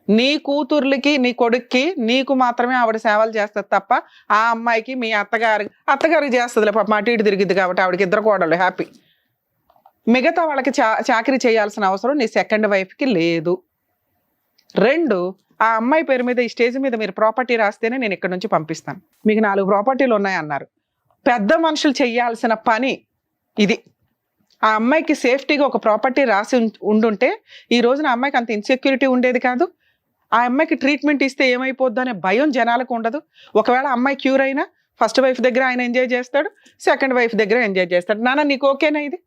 నీ కూతుర్లకి, నీ కొడుక్కి, నీకు మాత్రమే ఆవిడ సేవలు చేస్తుంది తప్ప ఆ అమ్మాయికి మీ అత్తగారికి చేస్తుంది. పాప అటు ఇటు తిరిగిద్ది కాబట్టి ఆవిడకి 2 కోడళ్ళు హ్యాపీ. మిగతా వాళ్ళకి చాకరీ చేయాల్సిన అవసరం నీ సెకండ్ వైఫ్కి లేదు. 2, ఆ అమ్మాయి పేరు మీద ఈ స్టేజ్ మీద మీరు ప్రాపర్టీ రాస్తేనే నేను ఇక్కడ నుంచి పంపిస్తాను. మీకు 4 ప్రాపర్టీలు ఉన్నాయన్నారు. పెద్ద మనుషులు చేయాల్సిన పని ఇది. ఆ అమ్మాయికి సేఫ్టీగా ఒక ప్రాపర్టీ రాసి ఉండుంటే ఈ రోజున అమ్మాయికి అంత ఇన్సెక్యూరిటీ ఉండేది కాదు. ఆ అమ్మాయికి ట్రీట్మెంట్ ఇస్తే ఏమైపోద్దు అనే భయం జనాలకు ఉండదు. ఒకవేళ అమ్మాయి క్యూర్ అయినా ఫస్ట్ వైఫ్ దగ్గర ఆయన ఎంజాయ్ చేస్తాడు, సెకండ్ వైఫ్ దగ్గర ఎంజాయ్ చేస్తాడు. నాన్న నీకు ఓకేనా ఇది?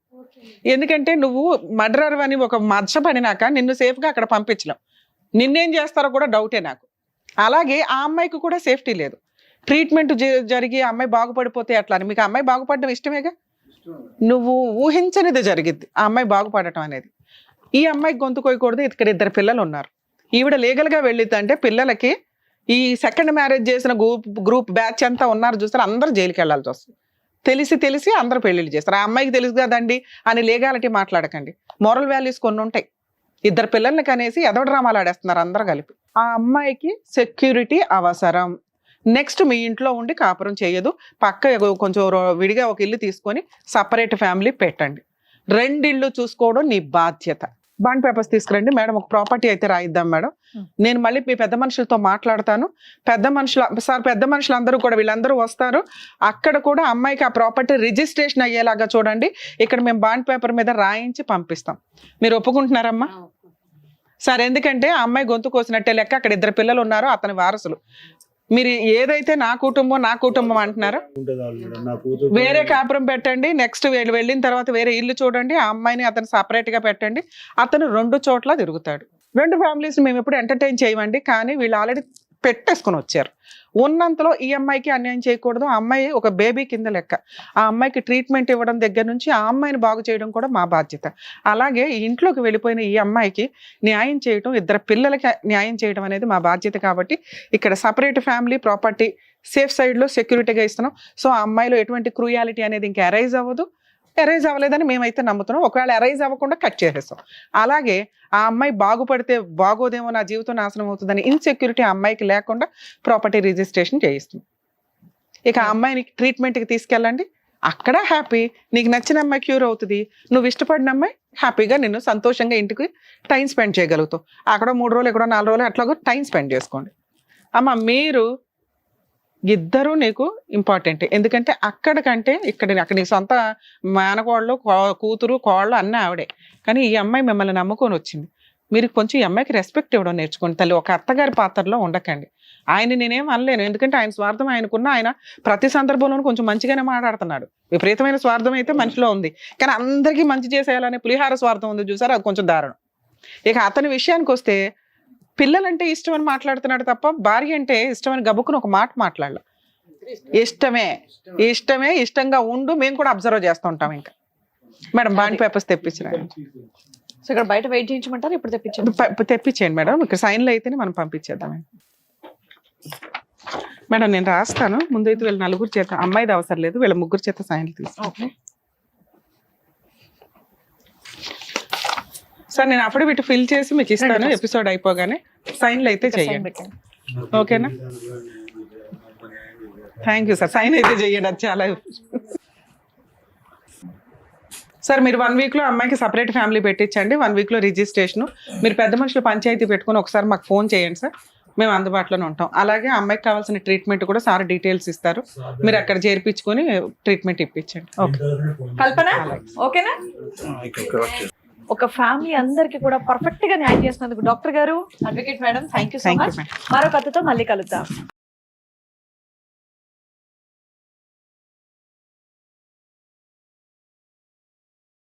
ఎందుకంటే నువ్వు మర్డరర్ అని ఒక మచ్చ పడినాక నిన్ను సేఫ్గా అక్కడ పంపించలేం. నిన్నేం చేస్తారో కూడా డౌటే నాకు. అలాగే ఆ అమ్మాయికి కూడా సేఫ్టీ లేదు. ట్రీట్మెంట్ జరిగి ఆ అమ్మాయి బాగుపడిపోతే అట్లా అని. మీకు ఆ అమ్మాయి బాగుపడడం ఇష్టమేగా? నువ్వు ఊహించనిది జరిగిద్ది ఆ అమ్మాయి బాగుపడటం అనేది. ఈ అమ్మాయికి గొంతు కోయకూడదు. ఇక్కడ 2 పిల్లలు ఉన్నారు. ఈవిడ లీగల్గా వెళ్ళిద్దంటే పిల్లలకి ఈ సెకండ్ మ్యారేజ్ చేసిన గ్రూప్ బ్యాచ్ అంతా ఉన్నారు చూస్తారు, అందరూ జైలుకి వెళ్ళాల్సి వస్తుంది. తెలిసి అందరూ పెళ్లిళ్ళు చేస్తారు. ఆ అమ్మాయికి తెలుసు కదండి అని లీగాలిటీ మాట్లాడకండి. మోరల్ వాల్యూస్ కొన్ని ఉంటాయి. 2 పిల్లల్ని కనేసి ఎదవ డ్రామాలు ఆడేస్తున్నారు అందరూ కలిపి. ఆ అమ్మాయికి సెక్యూరిటీ అవసరం. నెక్స్ట్ మీ ఇంట్లో ఉండి కాపురం చేయదు, పక్క కొంచెం విడిగా ఒక ఇల్లు తీసుకొని సపరేట్ ఫ్యామిలీ పెట్టండి. 2 ఇళ్ళు చూసుకోవడం నీ బాధ్యత. బాండ్ పేపర్స్ తీసుకురండి మేడం. ఒక ప్రాపర్టీ అయితే రాయిద్దాం మేడం. నేను మళ్ళీ మీ పెద్ద మనుషులతో మాట్లాడతాను. పెద్ద మనుషులందరూ కూడా వీళ్ళందరూ వస్తారు. అక్కడ కూడా అమ్మాయికి ఆ ప్రాపర్టీ రిజిస్ట్రేషన్ అయ్యేలాగా చూడండి. ఇక్కడ మేము బాండ్ పేపర్ మీద రాయించి పంపిస్తాం. మీరు ఒప్పుకుంటున్నారమ్మా? సరే, ఎందుకంటే ఆ అమ్మాయి గొంతు కోసినట్టే లెక్క. అక్కడ 2 పిల్లలు ఉన్నారు, అతని వారసులు. మీరు ఏదైతే నా కుటుంబం అంటున్నారో వేరే కాపురం పెట్టండి. నెక్స్ట్ వెళ్ళిన తర్వాత వేరే ఇల్లు చూడండి. ఆ అమ్మాయిని అతను సపరేట్ గా పెట్టండి. అతను 2 చోట్ల తిరుగుతాడు. 2 ఫ్యామిలీస్ మేము ఎప్పుడు ఎంటర్టైన్ చేయమండి. కానీ వీళ్ళు ఆల్రెడీ పెట్టేసుకుని వచ్చారు. ఉన్నంతలో ఈ అమ్మాయికి అన్యాయం చేయకూడదు. ఆ అమ్మాయి ఒక బేబీ కింద లెక్క. ఆ అమ్మాయికి ట్రీట్మెంట్ ఇవ్వడం దగ్గర నుంచి ఆ అమ్మాయిని బాగు చేయడం కూడా మా బాధ్యత. అలాగే ఇంట్లోకి వెళ్ళిపోయిన ఈ అమ్మాయికి న్యాయం చేయడం, 2 పిల్లలకి న్యాయం చేయడం అనేది మా బాధ్యత. కాబట్టి ఇక్కడ సపరేట్ ఫ్యామిలీ, ప్రాపర్టీ, సేఫ్ సైడ్లో సెక్యూరిటీగా ఇస్తున్నాం. సో ఆ అమ్మాయిలో ఎటువంటి క్రూయాలిటీ అనేది ఇంకా అరైజ్ అవ్వదు. అరైజ్ అవ్వలేదని మేమైతే నమ్ముతున్నాం. ఒకవేళ అరైజ్ అవ్వకుండా కట్ చేసేస్తాం. అలాగే ఆ అమ్మాయి బాగుపడితే బాగోదేమో, నా జీవితం నాశనం అవుతుందని ఇన్సెక్యూరిటీ ఆ అమ్మాయికి లేకుండా ప్రాపర్టీ రిజిస్ట్రేషన్ చేయిస్తుంది. ఇక ఆ అమ్మాయిని ట్రీట్మెంట్కి తీసుకెళ్ళండి. అక్కడ హ్యాపీ. నీకు నచ్చిన అమ్మాయి క్యూర్ అవుతుంది. నువ్వు ఇష్టపడిన అమ్మాయి హ్యాపీగా నిన్ను సంతోషంగా ఇంటికి టైం స్పెండ్ చేయగలుగుతావు. అక్కడ 3 రోజులు, ఇక్కడ 4 రోజులు అట్లాగో టైం స్పెండ్ చేసుకోండి. అమ్మ మీరు ఇద్దరు నీకు ఇంపార్టెంట్. ఎందుకంటే అక్కడికంటే అక్కడ నీ సొంత మేనకోళ్ళు, కూతురు, కోళ్ళు అన్నీ ఆవిడే. కానీ ఈ అమ్మాయి మిమ్మల్ని నమ్ముకొని వచ్చింది. మీరు కొంచెం ఈ అమ్మాయికి రెస్పెక్ట్ ఇవ్వడం నేర్చుకోండి తల్లి. ఒక అత్తగారి పాత్రలో ఉండకండి. ఆయన నేనేం అనలేను, ఎందుకంటే ఆయన స్వార్థం ఆయనకున్న. ఆయన ప్రతి సందర్భంలోనూ కొంచెం మంచిగానే మాట్లాడుతున్నాడు. విపరీతమైన స్వార్థం అయితే మనిషిలో ఉంది, కానీ అందరికీ మంచి చేసేయాలనే పులిహార స్వార్థం ఉంది చూసారు, అది కొంచెం దారుణం. ఇక అతని విషయానికి వస్తే పిల్లలంటే ఇష్టం అని మాట్లాడుతున్నాడు తప్ప భార్య అంటే ఇష్టం అని గబుక్కుని ఒక మాట మాట్లాడాల. ఇష్టంగా ఉండు. మేము కూడా అబ్జర్వ్ చేస్తూ ఉంటాం. ఇంకా మేడం బాండ్ పేపర్స్ తెప్పించిన సో ఇక్కడ బయట వెయిట్ చేయించమంటారు, ఇప్పుడు తెప్పించండి. తెప్పించేయండి మేడం. ఇక్కడ సైన్లు అయితేనే మనం పంపించేద్దాం. మేడం నేను రాస్తాను, ముందైతే వీళ్ళ నలుగురు చేత, అమ్మాయిది అవసరం లేదు, వీళ్ళ ముగ్గురు చేత సైన్లు తీసుకుంటాను. సార్ నేను అఫిడవిట్ ఫిల్ చేసి మీకు ఇస్తాను, ఎపిసోడ్ అయిపోగానే సైన్లు అయితే చేయండి. ఓకేనా? Thank you sir. సైన్ అయితే చేయండి, అది చాలా. సార్ మీరు 1 వీక్ లో అమ్మాయికి సపరేట్ ఫ్యామిలీ పెట్టించండి, 1 వీక్ లో రిజిస్ట్రేషన్. మీరు పెద్ద మనుషులు పంచాయతీ పెట్టుకుని ఒకసారి మాకు ఫోన్ చేయండి సార్, మేము అందుబాటులోనే ఉంటాం. అలాగే అమ్మాయికి కావాల్సిన ట్రీట్మెంట్ కూడా సార్ డీటెయిల్స్ ఇస్తారు, మీరు అక్కడ చేర్పించుకొని ట్రీట్మెంట్ ఇప్పించండి. ఓకే కల్పన, ఓకేనా? ఒక ఫ్యామిలీ అందరికి కూడా పర్ఫెక్ట్ గా న్యాయం చేసినందుకు డాక్టర్ గారు, advocate madam, thank you so Thank you, much. madam. మరో కథతో మళ్ళీ కలుద్దాం.